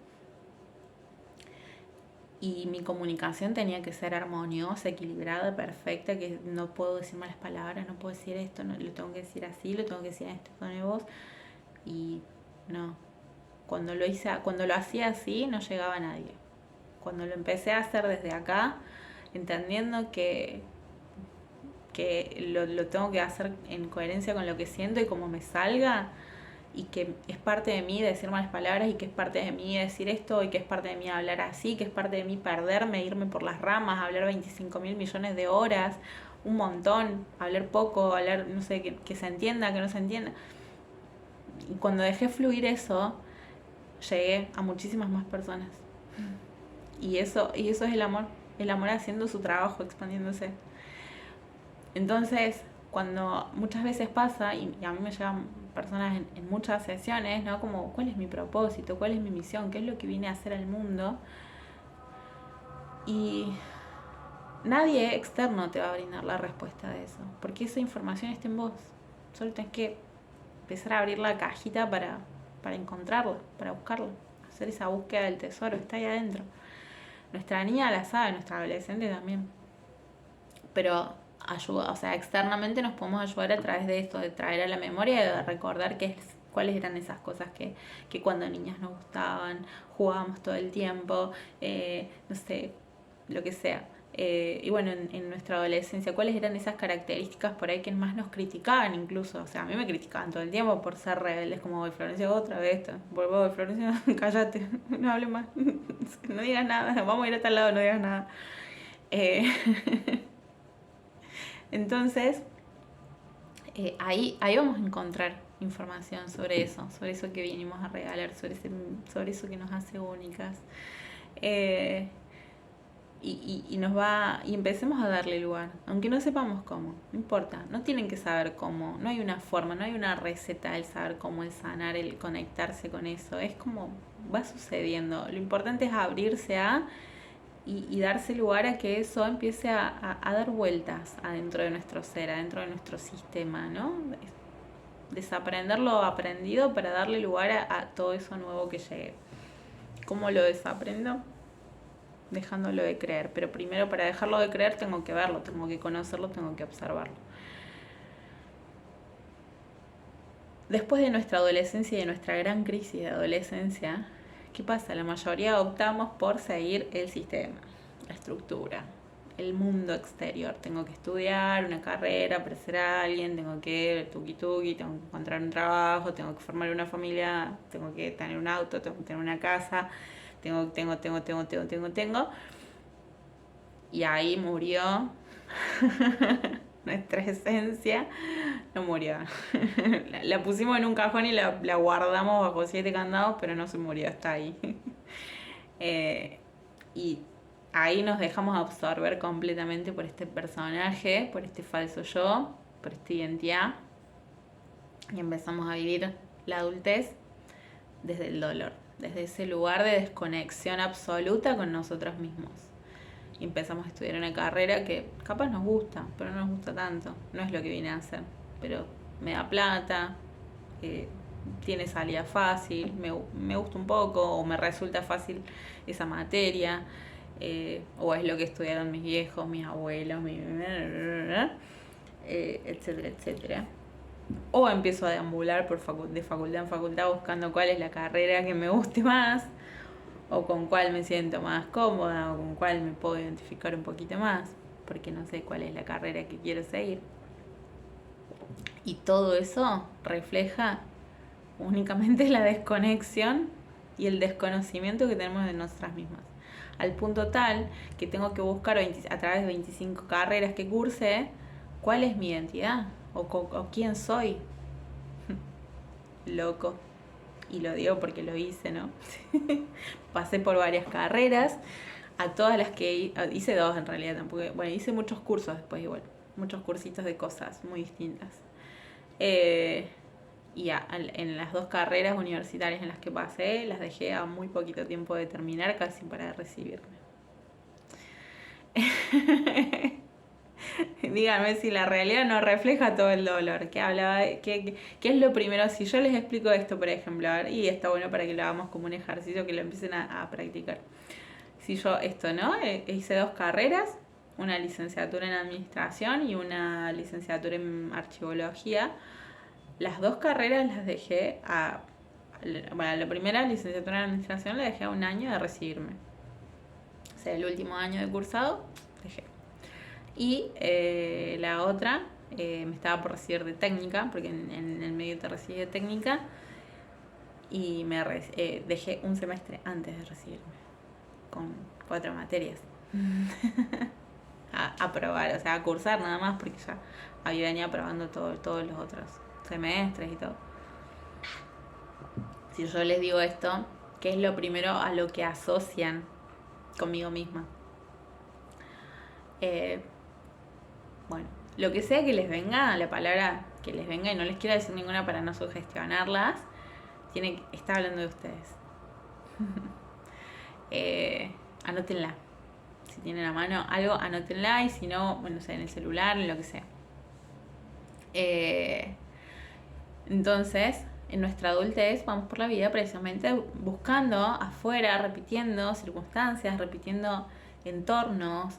Y mi comunicación tenía que ser armoniosa, equilibrada, perfecta, que no puedo decir malas palabras, no puedo decir esto, no, lo tengo que decir así, lo tengo que decir en este tono de voz. Y no, cuando lo hacía así no llegaba a nadie. Cuando lo empecé a hacer desde acá, entendiendo que que lo tengo que hacer en coherencia con lo que siento y como me salga, y que es parte de mí decir malas palabras, y que es parte de mí decir esto, y que es parte de mí hablar así, que es parte de mí perderme, irme por las ramas, hablar 25.000 millones de horas, un montón, hablar poco, hablar, no sé, que se entienda, que no se entienda. Y cuando dejé fluir eso, llegué a muchísimas más personas. Y eso es el amor haciendo su trabajo, expandiéndose. Entonces, cuando muchas veces pasa, y a mí me llegan personas en muchas sesiones, ¿no? Como, ¿cuál es mi propósito? ¿Cuál es mi misión? ¿Qué es lo que vine a hacer al mundo? Y nadie externo te va a brindar la respuesta de eso, porque esa información está en vos. Solo tenés que empezar a abrir la cajita para encontrarla, para buscarla, hacer esa búsqueda del tesoro, está ahí adentro. Nuestra niña la sabe, nuestra adolescente también. Pero ayuda, o sea, externamente nos podemos ayudar a través de esto, de traer a la memoria y de recordar cuáles eran esas cosas que cuando niñas nos gustaban, jugábamos todo el tiempo, no sé, lo que sea. Y bueno, en nuestra adolescencia, ¿cuáles eran esas características por ahí que más nos criticaban incluso? O sea, a mí me criticaban todo el tiempo por ser rebeldes, como, voy Florencia, otra vez esto. Voy Florencia, cállate, no hables más, no digas nada, vamos a ir a tal lado, no digas nada. Entonces, ahí vamos a encontrar información sobre eso que vinimos a regalar, sobre eso que nos hace únicas. Y empecemos a darle lugar, aunque no sepamos cómo, no importa, no tienen que saber cómo, no hay una forma, no hay una receta, el saber cómo es sanar, el conectarse con eso, es como va sucediendo. Lo importante es abrirse y darse lugar a que eso empiece a dar vueltas adentro de nuestro ser, adentro de nuestro sistema, ¿no? Desaprender lo aprendido para darle lugar a todo eso nuevo que llegue. ¿Cómo lo desaprendo? Dejándolo de creer, pero primero para dejarlo de creer tengo que verlo, tengo que conocerlo, tengo que observarlo. Después de nuestra adolescencia y de nuestra gran crisis de adolescencia, ¿qué pasa? La mayoría optamos por seguir el sistema, la estructura, el mundo exterior. Tengo que estudiar una carrera para ser alguien, tengo que tengo que encontrar un trabajo, tengo que formar una familia, tengo que tener un auto, tengo que tener una casa, tengo. Y ahí murió nuestra esencia, no murió. La pusimos en un cajón y la guardamos bajo 7 candados, pero no se murió, está ahí. Y ahí nos dejamos absorber completamente por este personaje, por este falso yo, por esta identidad. Y empezamos a vivir la adultez desde el dolor, desde ese lugar de desconexión absoluta con nosotros mismos. Y empezamos a estudiar una carrera que capaz nos gusta, pero no nos gusta tanto. No es lo que vine a hacer, pero me da plata, tiene salida fácil, me gusta un poco, o me resulta fácil esa materia, o es lo que estudiaron mis viejos, mis abuelos, etcétera, etcétera. O empiezo a deambular de facultad en facultad buscando cuál es la carrera que me guste más, o con cuál me siento más cómoda, o con cuál me puedo identificar un poquito más, porque no sé cuál es la carrera que quiero seguir. Y todo eso refleja únicamente la desconexión y el desconocimiento que tenemos de nosotras mismas. Al punto tal que tengo que buscar a través de 25 carreras que curse, cuál es mi identidad o quién soy. Loco. Y lo digo porque lo hice, ¿no? Pasé por varias carreras, a todas las que hice 2 en realidad tampoco. Bueno, hice muchos cursos después igual, muchos cursitos de cosas muy distintas. Y en las 2 carreras universitarias en las que pasé, las dejé a muy poquito tiempo de terminar, casi para recibirme. Díganme si la realidad no refleja todo el dolor. ¿Qué es lo primero? Si yo les explico esto, por ejemplo, y está bueno para que lo hagamos como un ejercicio, que lo empiecen a practicar. Si yo ¿no? Hice 2 carreras, una licenciatura en administración y una licenciatura en archivología. Las 2 carreras las dejé bueno, la primera licenciatura en administración la dejé a 1 año de recibirme. O sea, el último año de cursado, dejé. Y la otra, me estaba por recibir de técnica, porque en el medio te recibí de técnica, y dejé un semestre antes de recibirme, con 4 materias. A aprobar, o sea, a cursar nada más, porque ya había venido aprobando todos los otros semestres y todo. Si yo les digo esto, ¿qué es lo primero a lo que asocian conmigo misma? Bueno, lo que sea que les venga, la palabra que les venga, y no les quiero decir ninguna para no sugestionarlas, está hablando de ustedes. Anótenla. Si tienen a mano algo, anótenla, y si no, bueno, o sea, en el celular, en lo que sea. Entonces, en nuestra adultez vamos por la vida precisamente buscando afuera, repitiendo circunstancias, repitiendo entornos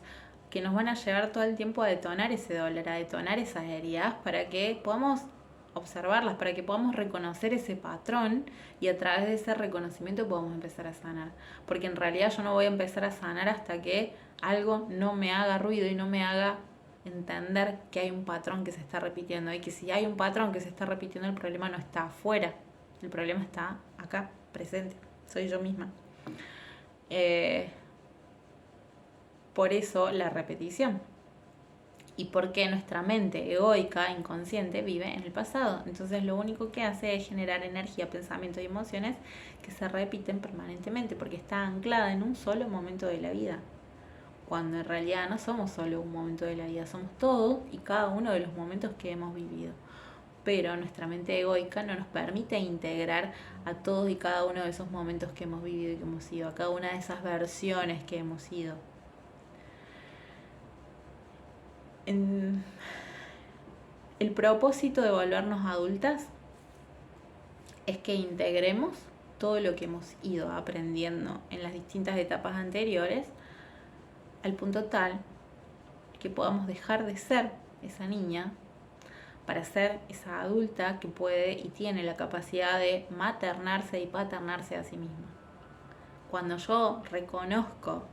que nos van a llevar todo el tiempo a detonar ese dolor, a detonar esas heridas, para que podamos observarlas, para que podamos reconocer ese patrón, y a través de ese reconocimiento podamos empezar a sanar. Porque en realidad yo no voy a empezar a sanar hasta que algo no me haga ruido y no me haga entender que hay un patrón que se está repitiendo, y que si hay un patrón que se está repitiendo, el problema no está afuera, el problema está acá, presente, soy yo misma. Por eso la repetición. Y porque nuestra mente egoica, inconsciente, vive en el pasado. Entonces lo único que hace es generar energía, pensamientos y emociones que se repiten permanentemente, porque está anclada en un solo momento de la vida. Cuando en realidad no somos solo un momento de la vida, somos todos y cada uno de los momentos que hemos vivido. Pero nuestra mente egoica no nos permite integrar a todos y cada uno de esos momentos que hemos vivido y que hemos sido, a cada una de esas versiones que hemos sido. El propósito de volvernos adultas es que integremos todo lo que hemos ido aprendiendo en las distintas etapas anteriores, al punto tal que podamos dejar de ser esa niña para ser esa adulta que puede y tiene la capacidad de maternarse y paternarse a sí misma. Cuando yo reconozco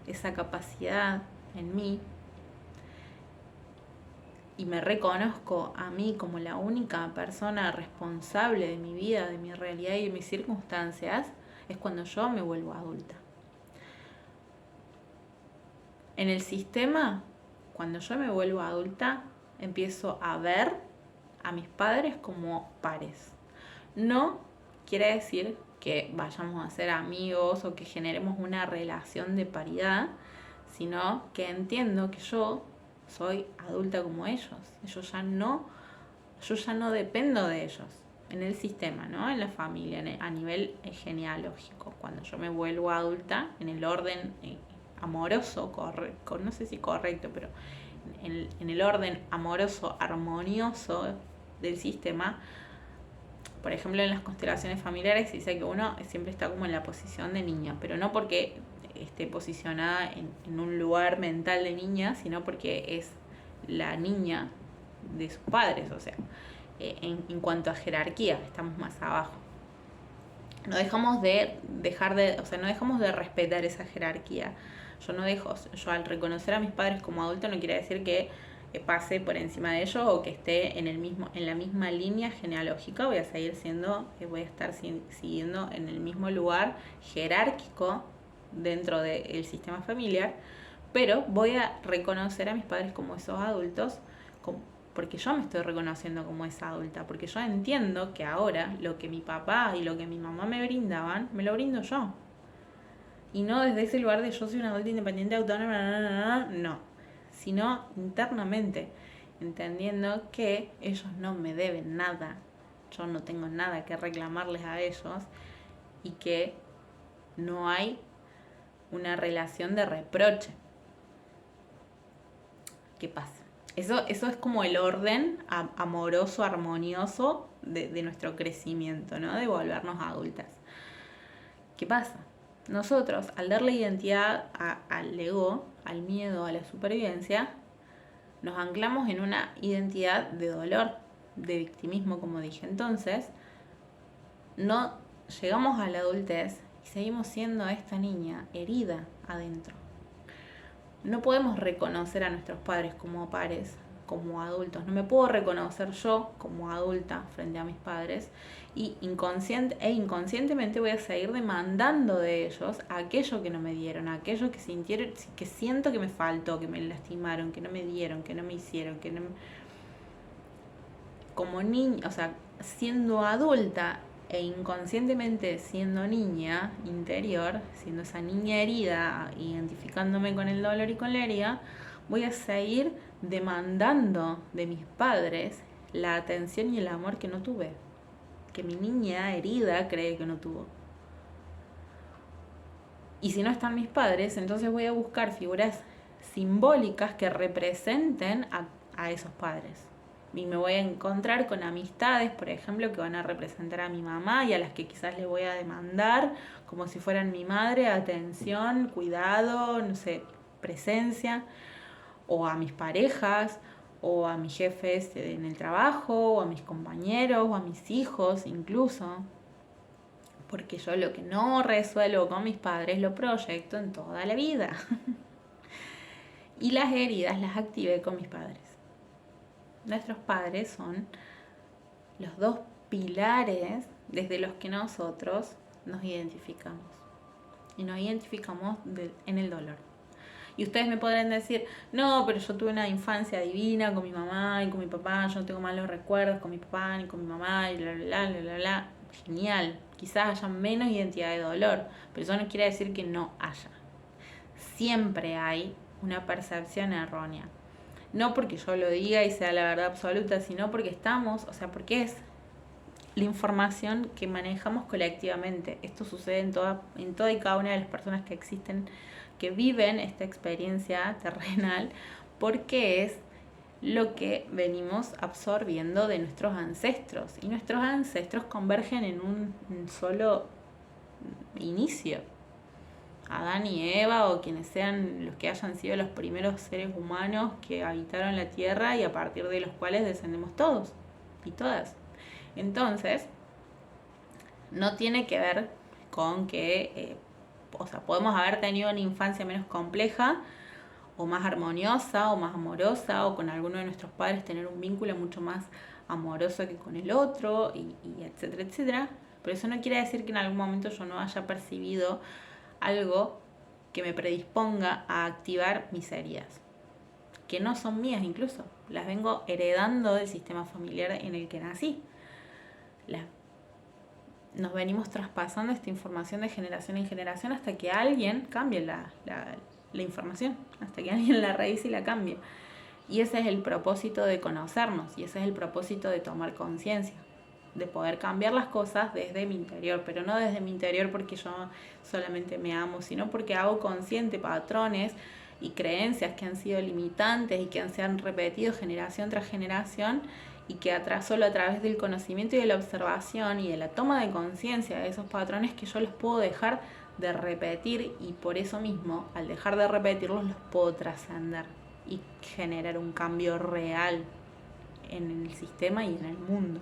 esa capacidad en mí y me reconozco a mí como la única persona responsable de mi vida, de mi realidad y de mis circunstancias, es cuando yo me vuelvo adulta. En el sistema, cuando yo me vuelvo adulta, empiezo a ver a mis padres como pares. No quiere decir que vayamos a ser amigos o que generemos una relación de paridad, sino que entiendo que yo soy adulta como ellos. Yo ya no dependo de ellos en el sistema, ¿no? En la familia, a nivel genealógico. Cuando yo me vuelvo adulta, en el orden amoroso, no sé si correcto, pero en el orden amoroso, armonioso del sistema. Por ejemplo, en las constelaciones familiares se dice que uno siempre está como en la posición de niña, pero no porque esté posicionada en un lugar mental de niña, sino porque es la niña de sus padres, o sea, en cuanto a jerarquía, estamos más abajo. No dejamos de no dejamos de respetar esa jerarquía. Yo al reconocer a mis padres como adulto no quiere decir que pase por encima de ellos o que esté en la misma línea genealógica. Voy a estar siguiendo en el mismo lugar jerárquico dentro del sistema familiar, pero voy a reconocer a mis padres como esos adultos, porque yo me estoy reconociendo como esa adulta, porque yo entiendo que ahora lo que mi papá y lo que mi mamá me brindaban, me lo brindo yo. Y no desde ese lugar de yo soy una adulta independiente, autónoma, no, sino internamente, entendiendo que ellos no me deben nada, yo no tengo nada que reclamarles a ellos, y que no hay una relación de reproche. ¿Qué pasa? Eso es como el orden amoroso, armonioso de nuestro crecimiento, ¿no? De volvernos adultas. ¿Qué pasa? Nosotros, al darle identidad al ego, al miedo, a la supervivencia, nos anclamos en una identidad de dolor, de victimismo, como dije. Entonces, no llegamos a la adultez y seguimos siendo esta niña herida adentro. no podemos reconocer a nuestros padres como pares, como adultos. No me puedo reconocer yo como adulta frente a mis padres y inconscientemente voy a seguir demandando de ellos aquello que no me dieron, aquello que sintieron, que siento que me faltó, que me lastimaron, que no me dieron, que no me hicieron, que no me... Como niña, o sea, siendo adulta e inconscientemente siendo niña interior, siendo esa niña herida, identificándome con el dolor y con la herida, voy a seguir demandando de mis padres la atención y el amor que no tuve, que mi niña herida cree que no tuvo. Y si no están mis padres, entonces voy a buscar figuras simbólicas que representen a esos padres. Y me voy a encontrar con amistades, por ejemplo, que van a representar a mi mamá y a las que quizás le voy a demandar, como si fueran mi madre, atención, cuidado, no sé, presencia, o a mis parejas, o a mis jefes en el trabajo, o a mis compañeros, o a mis hijos incluso. Porque yo lo que no resuelvo con mis padres lo proyecto en toda la vida. Y las heridas las activé con mis padres. Nuestros padres son los dos pilares desde los que nosotros nos identificamos. Y nos identificamos en el dolor. Y ustedes me podrán decir, no, pero yo tuve una infancia divina con mi mamá y con mi papá, yo no tengo malos recuerdos con mi papá ni con mi mamá y bla, bla, bla, bla, bla. Genial, quizás haya menos identidad de dolor, pero eso no quiere decir que no haya. Siempre hay una percepción errónea. No porque yo lo diga y sea la verdad absoluta, sino porque estamos, o sea, porque es la información que manejamos colectivamente. Esto sucede en toda y cada una de las personas que existen, que viven esta experiencia terrenal, porque es lo que venimos absorbiendo de nuestros ancestros. Y nuestros ancestros convergen en un solo inicio. Adán y Eva, o quienes sean los que hayan sido los primeros seres humanos que habitaron la tierra y a partir de los cuales descendemos todos y todas. Entonces, no tiene que ver con que, podemos haber tenido una infancia menos compleja, o más armoniosa, o más amorosa, o con alguno de nuestros padres tener un vínculo mucho más amoroso que con el otro, y etcétera, etcétera. Pero eso no quiere decir que en algún momento yo no haya percibido algo que me predisponga a activar mis heridas, que no son mías incluso, las vengo heredando del sistema familiar en el que nací. Nos venimos traspasando esta información de generación en generación hasta que alguien cambie la información, hasta que alguien la revise y la cambie. Y ese es el propósito de conocernos, y ese es el propósito de tomar conciencia, de poder cambiar las cosas desde mi interior, pero no desde mi interior porque yo solamente me amo, sino porque hago consciente patrones y creencias que han sido limitantes y que se han repetido generación tras generación, y que solo a través del conocimiento y de la observación y de la toma de conciencia de esos patrones que yo los puedo dejar de repetir, y por eso mismo, al dejar de repetirlos, los puedo trascender y generar un cambio real en el sistema y en el mundo.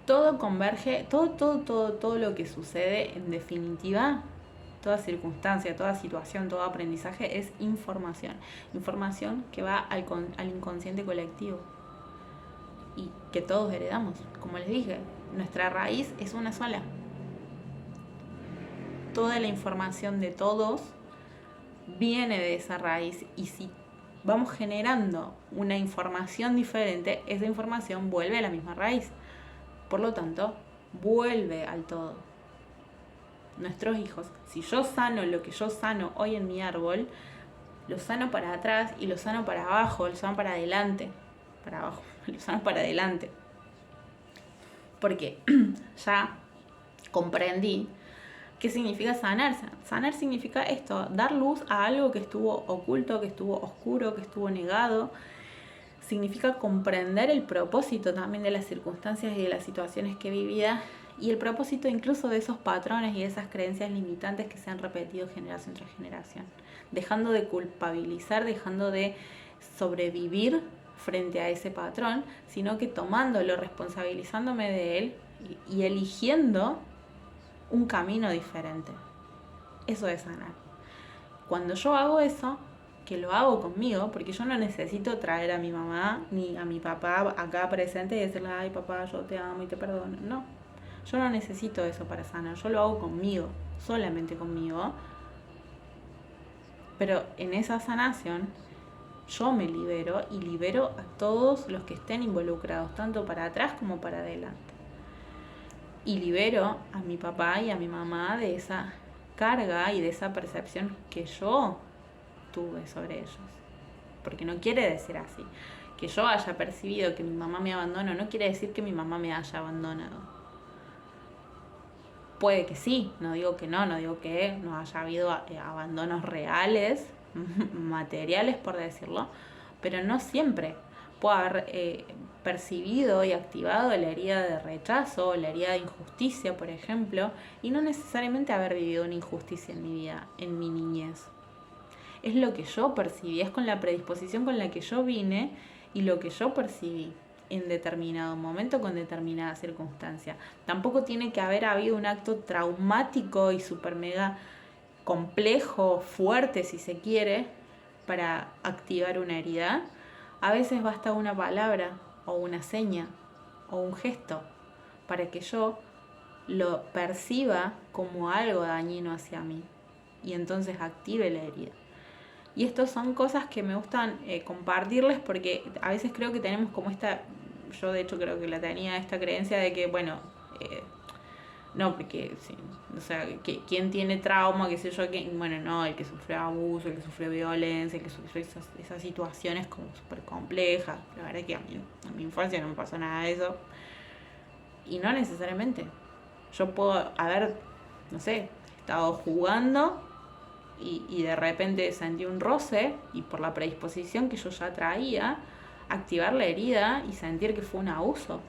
Todo converge, todo lo que sucede, en definitiva, toda circunstancia, toda situación, todo aprendizaje es información. Información que va al inconsciente colectivo y que todos heredamos. Como les dije, nuestra raíz es una sola. Toda la información de todos viene de esa raíz, y si vamos generando una información diferente, esa información vuelve a la misma raíz. Por lo tanto, vuelve al todo. Nuestros hijos, si yo sano lo que yo sano hoy en mi árbol, lo sano para atrás y lo sano para abajo, lo sano para adelante, para abajo, lo sano para adelante. Porque ya comprendí qué significa sanar. Sanar significa esto, dar luz a algo que estuvo oculto, que estuvo oscuro, que estuvo negado. Significa comprender el propósito también de las circunstancias y de las situaciones que vivía, y el propósito incluso de esos patrones y de esas creencias limitantes que se han repetido generación tras generación. Dejando de culpabilizar, dejando de sobrevivir frente a ese patrón, sino que tomándolo, responsabilizándome de él y eligiendo un camino diferente. Eso es sanar. cuando yo hago eso, que lo hago conmigo, porque yo no necesito traer a mi mamá ni a mi papá acá presente y decirle, ay papá, yo te amo y te perdono. No, yo no necesito eso para sanar, yo lo hago conmigo, solamente conmigo. Pero en esa sanación yo me libero y libero a todos los que estén involucrados, tanto para atrás como para adelante. Y libero a mi papá y a mi mamá de esa carga y de esa percepción que yo tuve sobre ellos. Porque no quiere decir así. Que yo haya percibido que mi mamá me abandonó no quiere decir que mi mamá me haya abandonado. Puede que sí, no digo que no digo que no haya habido abandonos reales, materiales por decirlo, pero no siempre. Puedo haber percibido y activado la herida de rechazo, la herida de injusticia, por ejemplo, y no necesariamente haber vivido una injusticia en mi vida, en mi niñez. Es lo que yo percibí, es con la predisposición con la que yo vine y lo que yo percibí en determinado momento con determinada circunstancia. Tampoco tiene que haber habido un acto traumático y super mega complejo, fuerte si se quiere, para activar una herida. A veces basta una palabra o una seña o un gesto para que yo lo perciba como algo dañino hacia mí y entonces active la herida. Y estas son cosas que me gustan compartirles porque a veces creo que tenemos como yo de hecho creo que la tenía esta creencia de que, bueno, no, porque, sí, o sea, ¿quién tiene trauma? Qué sé yo, bueno, no, el que sufrió abuso, el que sufrió violencia, el que sufrió esas situaciones como súper complejas. La verdad es que a mi infancia no me pasó nada de eso. Y no necesariamente. Yo puedo haber, no sé, estado jugando y de repente sentí un roce y por la predisposición que yo ya traía, activar la herida y sentir que fue un abuso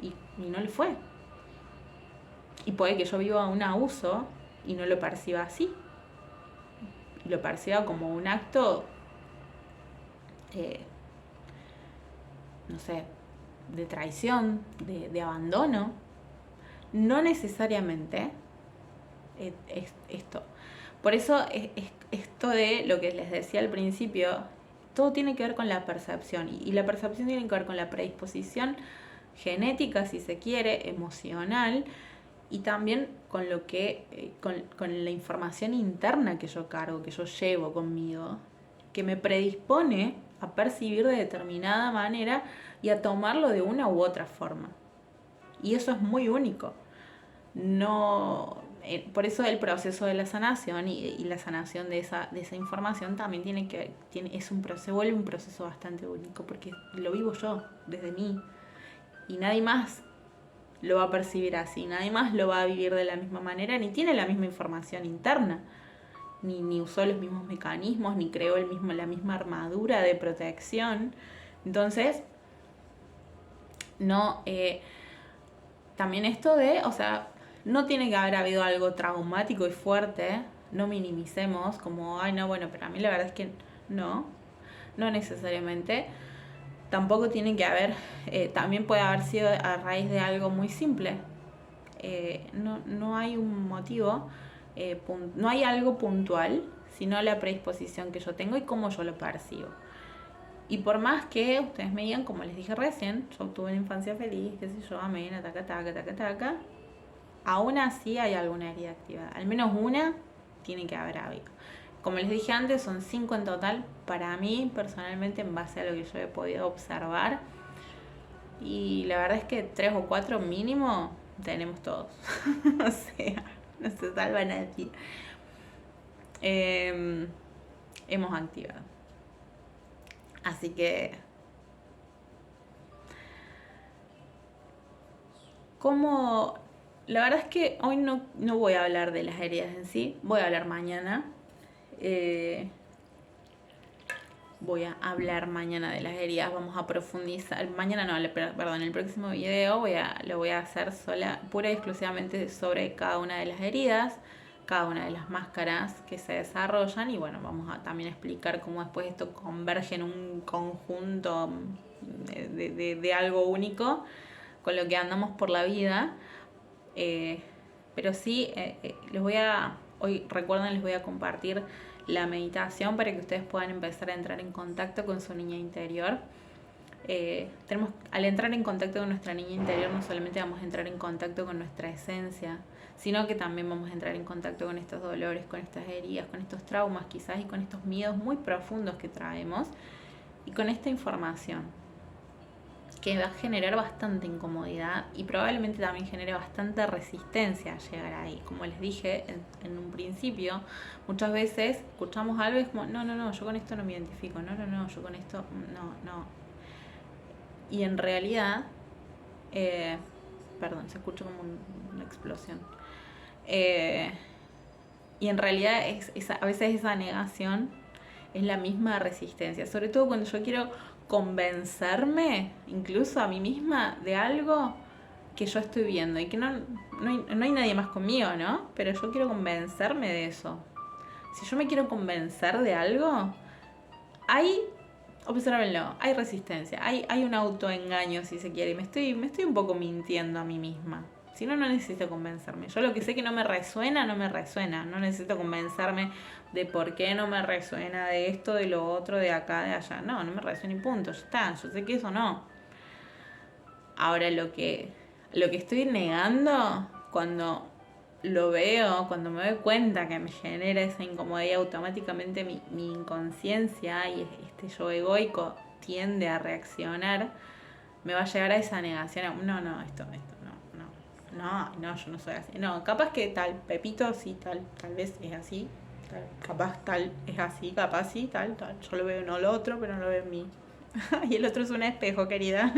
y no lo fue. Y puede que yo viva un abuso y no lo perciba así, lo perciba como un acto no sé, de traición, de abandono. No necesariamente es esto. Por eso esto de lo que les decía al principio, todo tiene que ver con la percepción y la percepción tiene que ver con la predisposición genética, si se quiere, emocional y también con lo que con la información interna que yo cargo, que yo llevo conmigo, que me predispone a percibir de determinada manera y a tomarlo de una u otra forma. Y eso es muy único. No, por eso el proceso de la sanación y la sanación de esa información también se vuelve un proceso bastante único porque lo vivo yo desde mí y nadie más lo va a percibir así, nadie más lo va a vivir de la misma manera ni tiene la misma información interna ni usó los mismos mecanismos ni creó la misma armadura de protección. Entonces no también esto o sea, no tiene que haber habido algo traumático y fuerte, no minimicemos como, ay no, bueno, pero a mí la verdad es que no necesariamente. Tampoco tiene que haber, también puede haber sido a raíz de algo muy simple. No hay un motivo, no hay algo puntual, sino la predisposición que yo tengo y cómo yo lo percibo. Y por más que ustedes me digan, como les dije recién, yo tuve una infancia feliz, qué sé yo, amén, taca, aún así hay alguna herida activada. Al menos una tiene que haber habido. Como les dije antes, son 5 en total. Para mí, personalmente, en base a lo que yo he podido observar. Y la verdad es que 3 o 4 mínimo tenemos todos. O sea, no se salva nadie. Hemos activado. Así que la verdad es que hoy no voy a hablar de las heridas en sí, voy a hablar mañana. Voy a hablar mañana de las heridas, vamos a profundizar, mañana no, perdón, en el próximo video lo voy a hacer pura y exclusivamente sobre cada una de las heridas, cada una de las máscaras que se desarrollan y bueno, vamos a también explicar cómo después esto converge en un conjunto de algo único con lo que andamos por la vida. Pero sí, hoy recuerden, les voy a compartir la meditación para que ustedes puedan empezar a entrar en contacto con su niña interior. Al entrar en contacto con nuestra niña interior, no solamente vamos a entrar en contacto con nuestra esencia, sino que también vamos a entrar en contacto con estos dolores, con estas heridas, con estos traumas quizás y con estos miedos muy profundos que traemos y con esta información que va a generar bastante incomodidad y probablemente también genere bastante resistencia a llegar ahí. Como les dije en un principio, muchas veces escuchamos algo y es como, no, yo con esto no me identifico, no, yo con esto, no. Y en realidad, perdón, se escucha como una explosión. Y en realidad a veces esa negación es la misma resistencia, sobre todo cuando yo quiero convencerme, incluso a mí misma, de algo que yo estoy viendo y que no hay nadie más conmigo, ¿no? Pero yo quiero convencerme de eso. Si yo me quiero convencer de algo, obsérvenlo, hay resistencia, hay un autoengaño si se quiere, y me estoy un poco mintiendo a mí misma. Si no necesito convencerme. Yo lo que sé que no me resuena. No necesito convencerme de por qué no me resuena de esto, de lo otro, de acá, de allá. No me resuena y punto, ya está. Yo sé que eso no. Ahora lo que estoy negando, cuando lo veo, cuando me doy cuenta que me genera esa incomodidad, automáticamente mi inconsciencia y este yo egoico tiende a reaccionar, me va a llegar a esa negación. Esto no, yo no soy así. No, capaz que tal, Pepito sí, tal vez es así, capaz tal es así, capaz sí, tal. Yo lo veo, no lo otro, pero no lo veo en mí. Y el otro es un espejo, querida.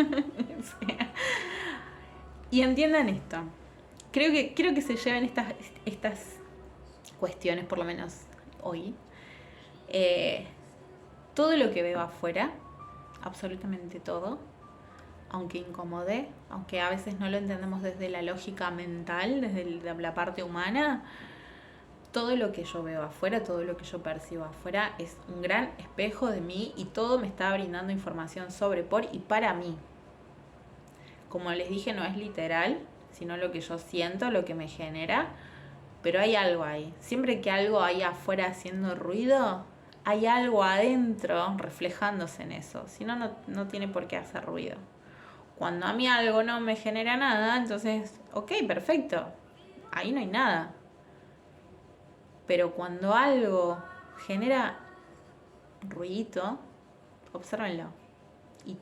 Y entiendan esto. Creo que se lleven estas cuestiones, por lo menos hoy. Todo lo que veo afuera, absolutamente todo, aunque incomode, aunque a veces no lo entendemos desde la lógica mental, desde la parte humana, todo lo que yo veo afuera, todo lo que yo percibo afuera es un gran espejo de mí y todo me está brindando información sobre, por y para mí. Como les dije, no es literal, sino lo que yo siento, lo que me genera, pero hay algo ahí. Siempre que algo hay afuera haciendo ruido, hay algo adentro reflejándose en eso, si no, no tiene por qué hacer ruido. Cuando a mí algo no me genera nada, entonces, ok, perfecto, ahí no hay nada. Pero cuando algo genera ruidito, obsérvenlo. Y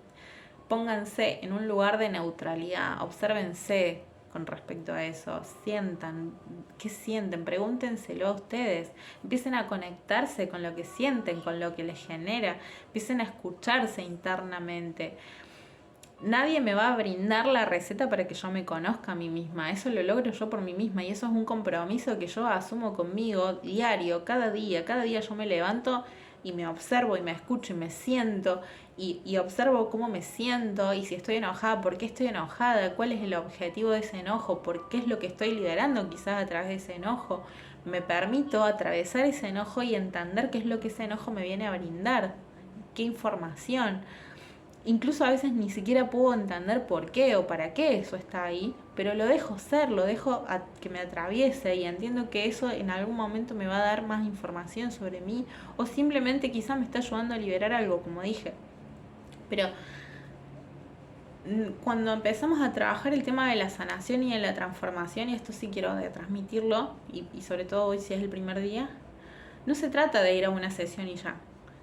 pónganse en un lugar de neutralidad, obsérvense con respecto a eso, sientan, ¿qué sienten? Pregúntenselo a ustedes, empiecen a conectarse con lo que sienten, con lo que les genera, empiecen a escucharse internamente. Nadie me va a brindar la receta para que yo me conozca a mí misma. Eso lo logro yo por mí misma y eso es un compromiso que yo asumo conmigo diario, cada día. Cada día yo me levanto y me observo y me escucho y me siento y observo cómo me siento y si estoy enojada, por qué estoy enojada, cuál es el objetivo de ese enojo, por qué es lo que estoy liderando quizás a través de ese enojo. Me permito atravesar ese enojo y entender qué es lo que ese enojo me viene a brindar, qué información. Incluso a veces ni siquiera puedo entender por qué o para qué eso está ahí, pero lo dejo ser, lo dejo que me atraviese y entiendo que eso en algún momento me va a dar más información sobre mí o simplemente quizá me está ayudando a liberar algo, como dije. Pero cuando empezamos a trabajar el tema de la sanación y de la transformación, y esto sí quiero transmitirlo, y sobre todo hoy si es el primer día, no se trata de ir a una sesión y ya.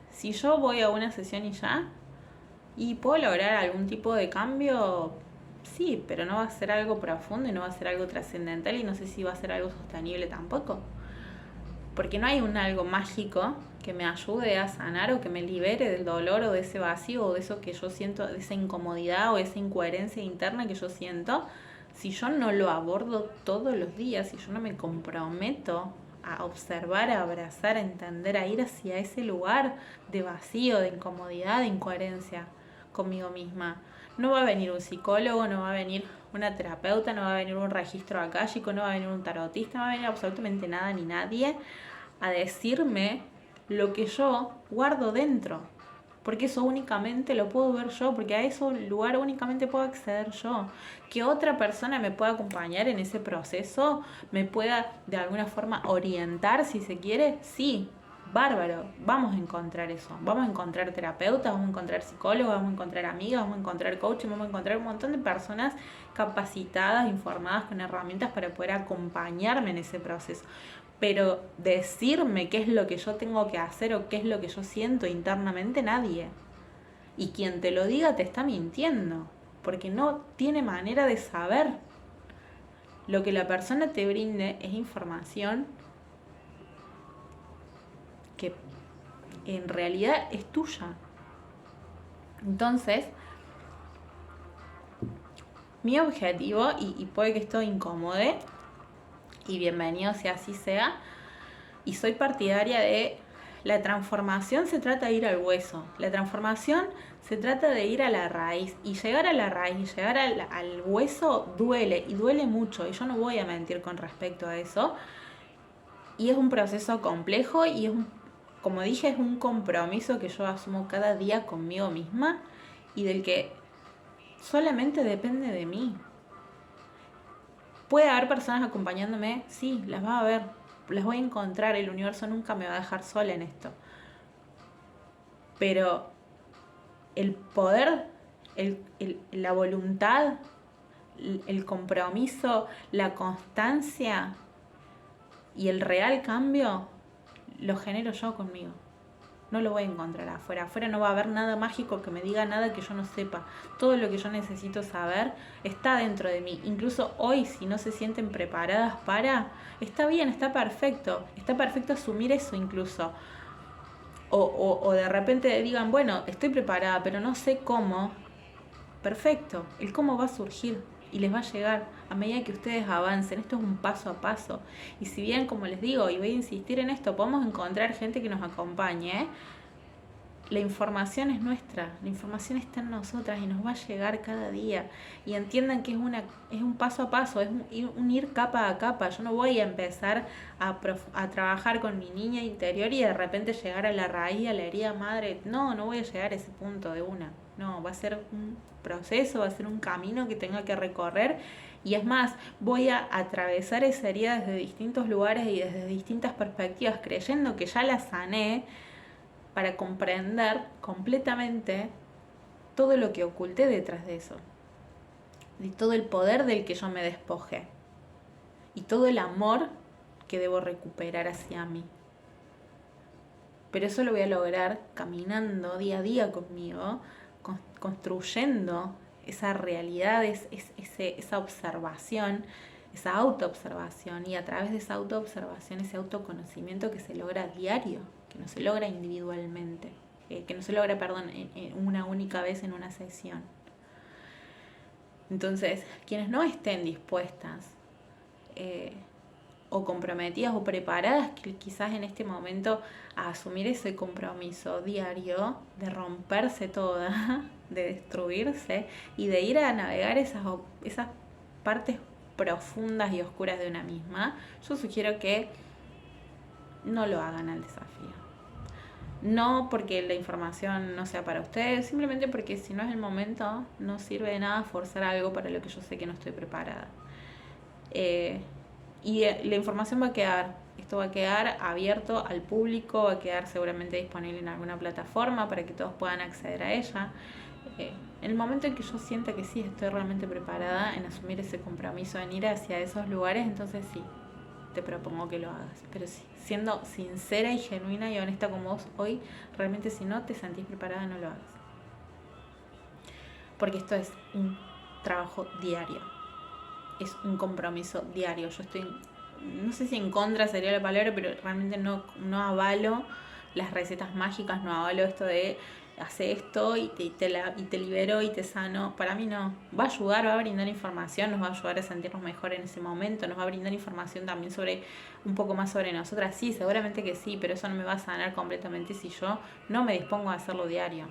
Si yo voy a una sesión y ya, ¿y puedo lograr algún tipo de cambio? Sí, pero no va a ser algo profundo y no va a ser algo trascendental y no sé si va a ser algo sostenible tampoco. Porque no hay algo mágico que me ayude a sanar o que me libere del dolor o de ese vacío o de eso que yo siento, de esa incomodidad o esa incoherencia interna que yo siento, si yo no lo abordo todos los días, si yo no me comprometo a observar, a abrazar, a entender, a ir hacia ese lugar de vacío, de incomodidad, de incoherencia conmigo misma. No va a venir un psicólogo, no va a venir una terapeuta, no va a venir un registro akáshico, no va a venir un tarotista, no va a venir absolutamente nada ni nadie a decirme lo que yo guardo dentro. Porque eso únicamente lo puedo ver yo, porque a ese lugar únicamente puedo acceder yo. Que otra persona me pueda acompañar en ese proceso, me pueda de alguna forma orientar si se quiere, sí, bárbaro, vamos a encontrar eso, vamos a encontrar terapeutas, vamos a encontrar psicólogos, vamos a encontrar amigas, vamos a encontrar coaches, vamos a encontrar un montón de personas capacitadas, informadas, con herramientas para poder acompañarme en ese proceso. Pero decirme qué es lo que yo tengo que hacer o qué es lo que yo siento internamente, nadie. Y quien te lo diga te está mintiendo, porque no tiene manera de saber. Lo que la persona te brinde es información que en realidad es tuya. Entonces, mi objetivo, y puede que esto incomode, y bienvenido si así sea, y soy partidaria de la transformación. Se trata de ir al hueso, la transformación se trata de ir a la raíz, y llegar a la raíz y llegar al hueso duele, y duele mucho, y yo no voy a mentir con respecto a eso, y es un proceso complejo, y es como dije, es un compromiso que yo asumo cada día conmigo misma, y del que solamente depende de mí. ¿Puede haber personas acompañándome? Sí, las va a haber, las voy a encontrar, el universo nunca me va a dejar sola en esto. Pero el poder, la voluntad, el compromiso, la constancia y el real cambio lo genero yo conmigo. No lo voy a encontrar afuera. Afuera no va a haber nada mágico que me diga nada que yo no sepa. Todo lo que yo necesito saber está dentro de mí. Incluso hoy, si no se sienten preparadas está bien, está perfecto. Está perfecto asumir eso incluso. O de repente digan, bueno, estoy preparada, pero no sé cómo. Perfecto. El cómo va a surgir y les va a llegar a medida que ustedes avancen. Esto es un paso a paso. Y si bien, como les digo, y voy a insistir en esto, podemos encontrar gente que nos acompañe, la información es nuestra, la información está en nosotras y nos va a llegar cada día. Y entiendan que es un paso a paso, es un ir capa a capa. Yo no voy a empezar a trabajar con mi niña interior y de repente llegar a la raíz, a la herida madre. No voy a llegar a ese punto de una. No, va a ser un proceso, va a ser un camino que tenga que recorrer. Y es más, voy a atravesar esa herida desde distintos lugares y desde distintas perspectivas, creyendo que ya la sané, para comprender completamente todo lo que oculté detrás de eso, y todo el poder del que yo me despojé, y todo el amor que debo recuperar hacia mí. Pero eso lo voy a lograr caminando día a día conmigo, construyendo esa realidad, esa observación, esa autoobservación, y a través de esa autoobservación, ese autoconocimiento que se logra a diario, que no se logra individualmente, que no se logra, en una única vez en una sesión. Entonces, quienes no estén dispuestas o comprometidas o preparadas quizás en este momento a asumir ese compromiso diario de romperse toda, de destruirse y de ir a navegar esas partes profundas y oscuras de una misma, yo sugiero que no lo hagan al desafío. No porque la información no sea para ustedes, simplemente porque si no es el momento, no sirve de nada forzar algo para lo que yo sé que no estoy preparada. Y la información va a quedar, esto va a quedar abierto al público, va a quedar seguramente disponible en alguna plataforma para que todos puedan acceder a ella. En el momento en que yo sienta que sí estoy realmente preparada en asumir ese compromiso, en ir hacia esos lugares, entonces sí, te propongo que lo hagas. Pero sí, siendo sincera y genuina y honesta con vos hoy, realmente si no te sentís preparada, no lo hagas. Porque esto es un trabajo diario, es un compromiso diario. Yo estoy, no sé si en contra sería la palabra, pero realmente no avalo las recetas mágicas, no avalo esto de hace esto y te libero y te sano. Para mí no. Va a ayudar, va a brindar información, nos va a ayudar a sentirnos mejor en ese momento, nos va a brindar información también sobre un poco más sobre nosotras. Sí, seguramente que sí, pero eso no me va a sanar completamente si yo no me dispongo a hacerlo diario.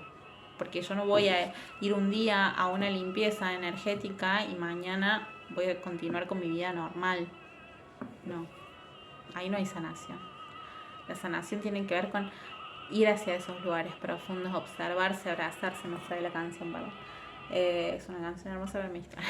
Porque yo no voy a ir un día a una limpieza energética y mañana voy a continuar con mi vida normal. No, ahí no hay sanación. La sanación tiene que ver con ir hacia esos lugares profundos, observarse, abrazarse. Me fue de la canción, perdón. Es una canción hermosa, pero me distrae.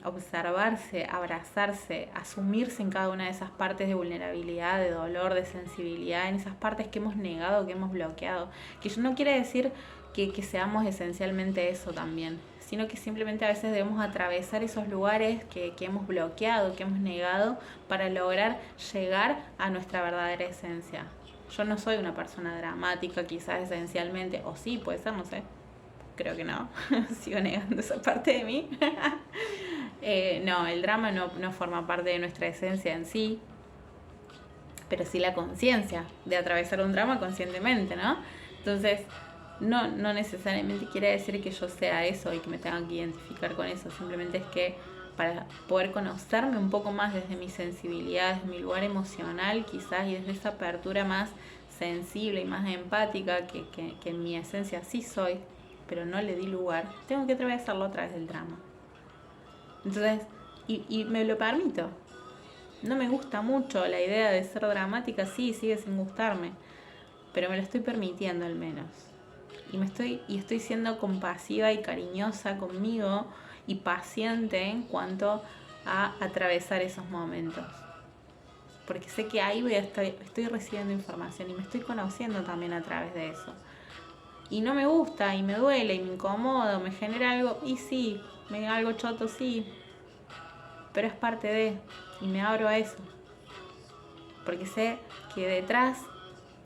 observarse, abrazarse, asumirse en cada una de esas partes de vulnerabilidad, de dolor, de sensibilidad, en esas partes que hemos negado, que hemos bloqueado. Que no quiere decir que seamos esencialmente eso también, sino que simplemente a veces debemos atravesar esos lugares que hemos bloqueado, que hemos negado, para lograr llegar a nuestra verdadera esencia. Yo no soy una persona dramática, quizás esencialmente, o sí, puede ser, no sé, creo que no, sigo negando esa parte de mí. No, el drama no forma parte de nuestra esencia en sí, pero sí la conciencia de atravesar un drama conscientemente, ¿no? Entonces, no necesariamente quiere decir que yo sea eso y que me tenga que identificar con eso, simplemente es que para poder conocerme un poco más desde mi sensibilidad, desde mi lugar emocional quizás, y desde esa apertura más sensible y más empática que en mi esencia sí soy, pero no le di lugar, tengo que atravesarlo a través del drama. Entonces, y me lo permito. No me gusta mucho la idea de ser dramática, sí, sigue sin gustarme, pero me lo estoy permitiendo al menos. Y estoy siendo compasiva y cariñosa conmigo y paciente en cuanto a atravesar esos momentos. Porque sé que ahí estoy recibiendo información y me estoy conociendo también a través de eso. Y no me gusta, y me duele, y me incomoda, me genera algo, y sí, me da algo choto, sí, pero es parte de, y me abro a eso. Porque sé que detrás,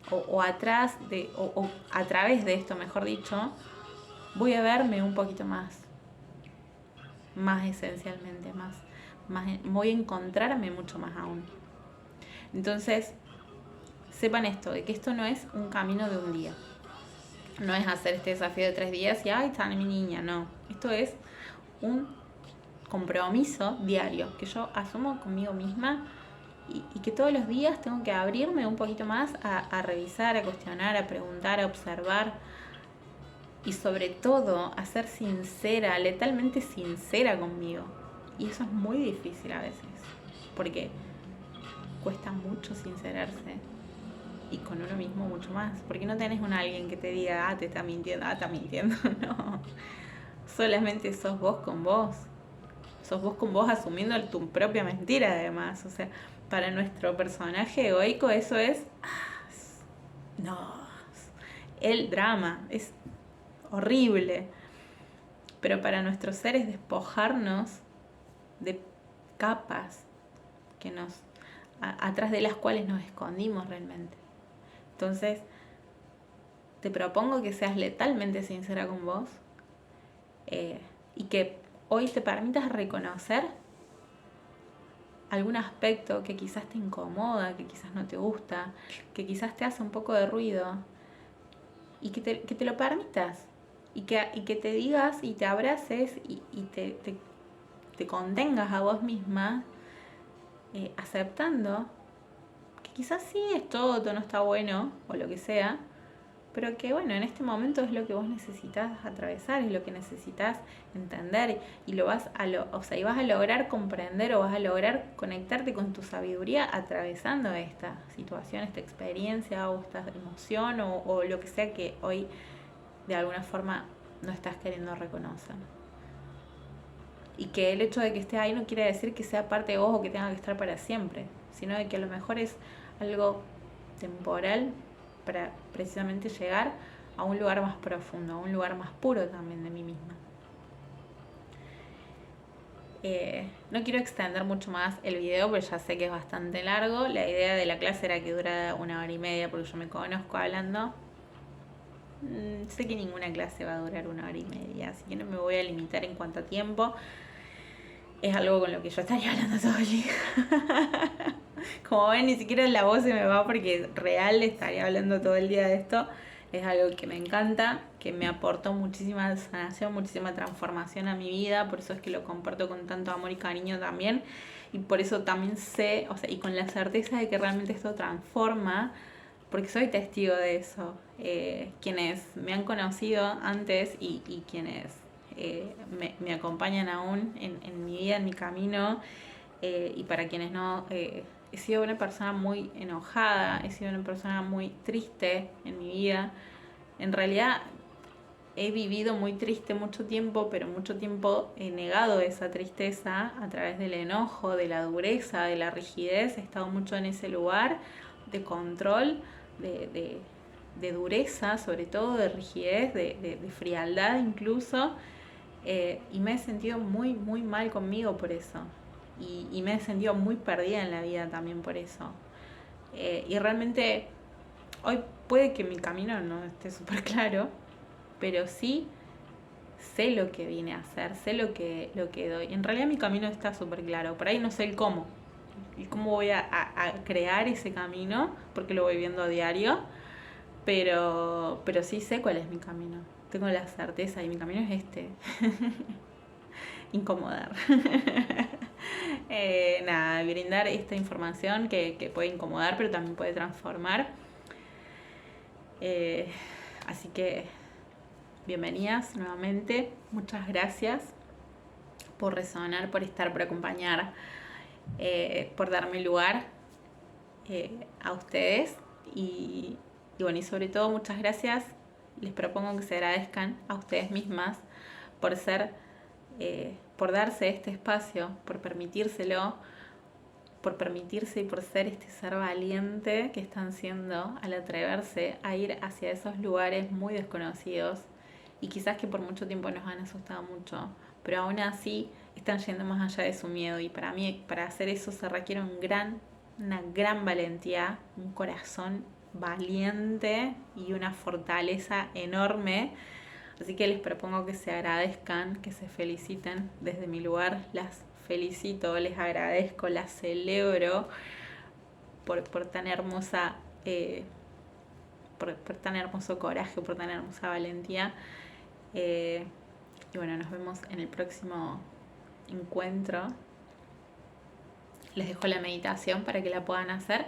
o atrás, o a través de esto, mejor dicho, voy a verme un poquito más esencialmente, más voy a encontrarme mucho más aún. Entonces, sepan esto, de que esto no es un camino de un día. No es hacer este desafío de 3 días y ¡ay, está mi niña! No, esto es un compromiso diario que yo asumo conmigo misma y que todos los días tengo que abrirme un poquito más a revisar, a cuestionar, a preguntar, a observar y sobre todo a ser sincera, letalmente sincera conmigo. Y eso es muy difícil a veces, porque cuesta mucho sincerarse y con uno mismo mucho más, porque no tenés un alguien que te diga, te está mintiendo, está mintiendo, no. Solamente sos vos con vos. Sos vos con vos asumiendo tu propia mentira además. O sea, para nuestro personaje egoico eso es... No. El drama. Es horrible. Pero para nuestro ser es despojarnos de capas que atrás de las cuales nos escondimos realmente. Entonces, te propongo que seas letalmente sincera con vos y que hoy te permitas reconocer algún aspecto que quizás te incomoda, que quizás no te gusta, que quizás te hace un poco de ruido y que te lo permitas y que te digas y te abraces y te contengas a vos misma aceptando que quizás sí es todo, no está bueno o lo que sea, pero que bueno, en este momento es lo que vos necesitas atravesar, es lo que necesitas entender y vas a lograr comprender o vas a lograr conectarte con tu sabiduría atravesando esta situación, esta experiencia o esta emoción o lo que sea que hoy de alguna forma no estás queriendo reconocer. Y que el hecho de que esté ahí no quiere decir que sea parte de vos o que tenga que estar para siempre, sino de que a lo mejor es algo temporal para precisamente llegar a un lugar más profundo, a un lugar más puro también de mí misma. No quiero extender mucho más el video, pero ya sé que es bastante largo. La idea de la clase era que durara 1 hora y media, porque yo me conozco hablando. Sé que ninguna clase va a durar 1 hora y media, así que no me voy a limitar en cuanto a tiempo. Es algo con lo que yo estaría hablando todo el día. Como ven, ni siquiera la voz se me va porque real estaría hablando todo el día de esto. Es algo que me encanta, que me aportó muchísima sanación, muchísima transformación a mi vida. Por eso es que lo comparto con tanto amor y cariño también. Y por eso también sé, o sea, y con la certeza de que realmente esto transforma, porque soy testigo de eso. Quienes me han conocido antes y quienes me acompañan aún en mi vida, en mi camino, y para quienes no, he sido una persona muy enojada, he sido una persona muy triste en mi vida. En realidad he vivido muy triste mucho tiempo, pero mucho tiempo he negado esa tristeza a través del enojo, de la dureza, de la rigidez. He estado mucho en ese lugar de control, de dureza, sobre todo de rigidez, de frialdad incluso. Y me he sentido muy, muy mal conmigo por eso. Y me he sentido muy perdida en la vida también por eso. Y realmente hoy puede que mi camino no esté súper claro, pero sí sé lo que vine a hacer, sé lo que doy. En realidad mi camino está súper claro, por ahí no sé el cómo. Y cómo voy a crear ese camino, porque lo voy viendo a diario, pero sí sé cuál es mi camino. Tengo la certeza y mi camino es este. Incomodar. Nada, brindar esta información que puede incomodar, pero también puede transformar. Así que bienvenidas nuevamente. Muchas gracias por resonar, por estar, por acompañar, por darme lugar a ustedes. Y bueno, y sobre todo muchas gracias. Les propongo que se agradezcan a ustedes mismas por ser, por darse este espacio, por permitírselo, por permitirse y por ser este ser valiente que están siendo al atreverse a ir hacia esos lugares muy desconocidos y quizás que por mucho tiempo nos han asustado mucho, pero aún así están yendo más allá de su miedo. Y para mí, para hacer eso se requiere una gran valentía, un corazón valiente y una fortaleza enorme. Así que les propongo que se agradezcan, que se feliciten. Desde mi lugar las felicito, les agradezco, las celebro por tan hermosa, por tan hermoso coraje, por tan hermosa valentía. Y bueno, nos vemos en el próximo encuentro. Les dejo la meditación para que la puedan hacer.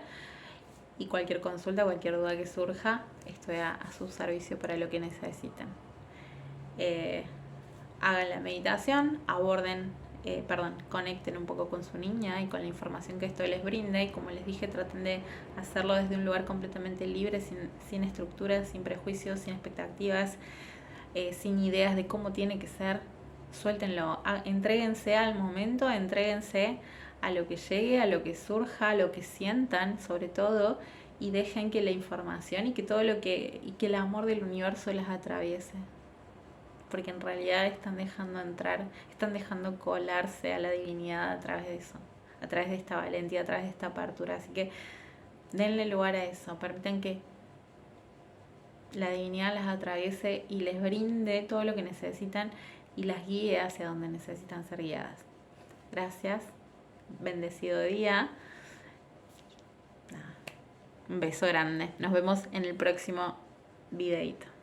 Y cualquier consulta, cualquier duda que surja, estoy a su servicio para lo que necesiten. Hagan la meditación, conecten un poco con su niña y con la información que esto les brinda. Y como les dije, traten de hacerlo desde un lugar completamente libre, sin estructuras, sin prejuicios, sin expectativas, sin ideas de cómo tiene que ser. Suéltenlo, entréguense al momento, entréguense a lo que llegue, a lo que surja, a lo que sientan sobre todo, y dejen que la información y que el amor del universo las atraviese, porque en realidad están dejando entrar, están dejando colarse a la divinidad a través de eso, a través de esta valentía, a través de esta apertura. Así que denle lugar a eso, permitan que la divinidad las atraviese y les brinde todo lo que necesitan y las guíe hacia donde necesitan ser guiadas. Gracias, bendecido día. Un beso grande. Nos vemos en el próximo videito.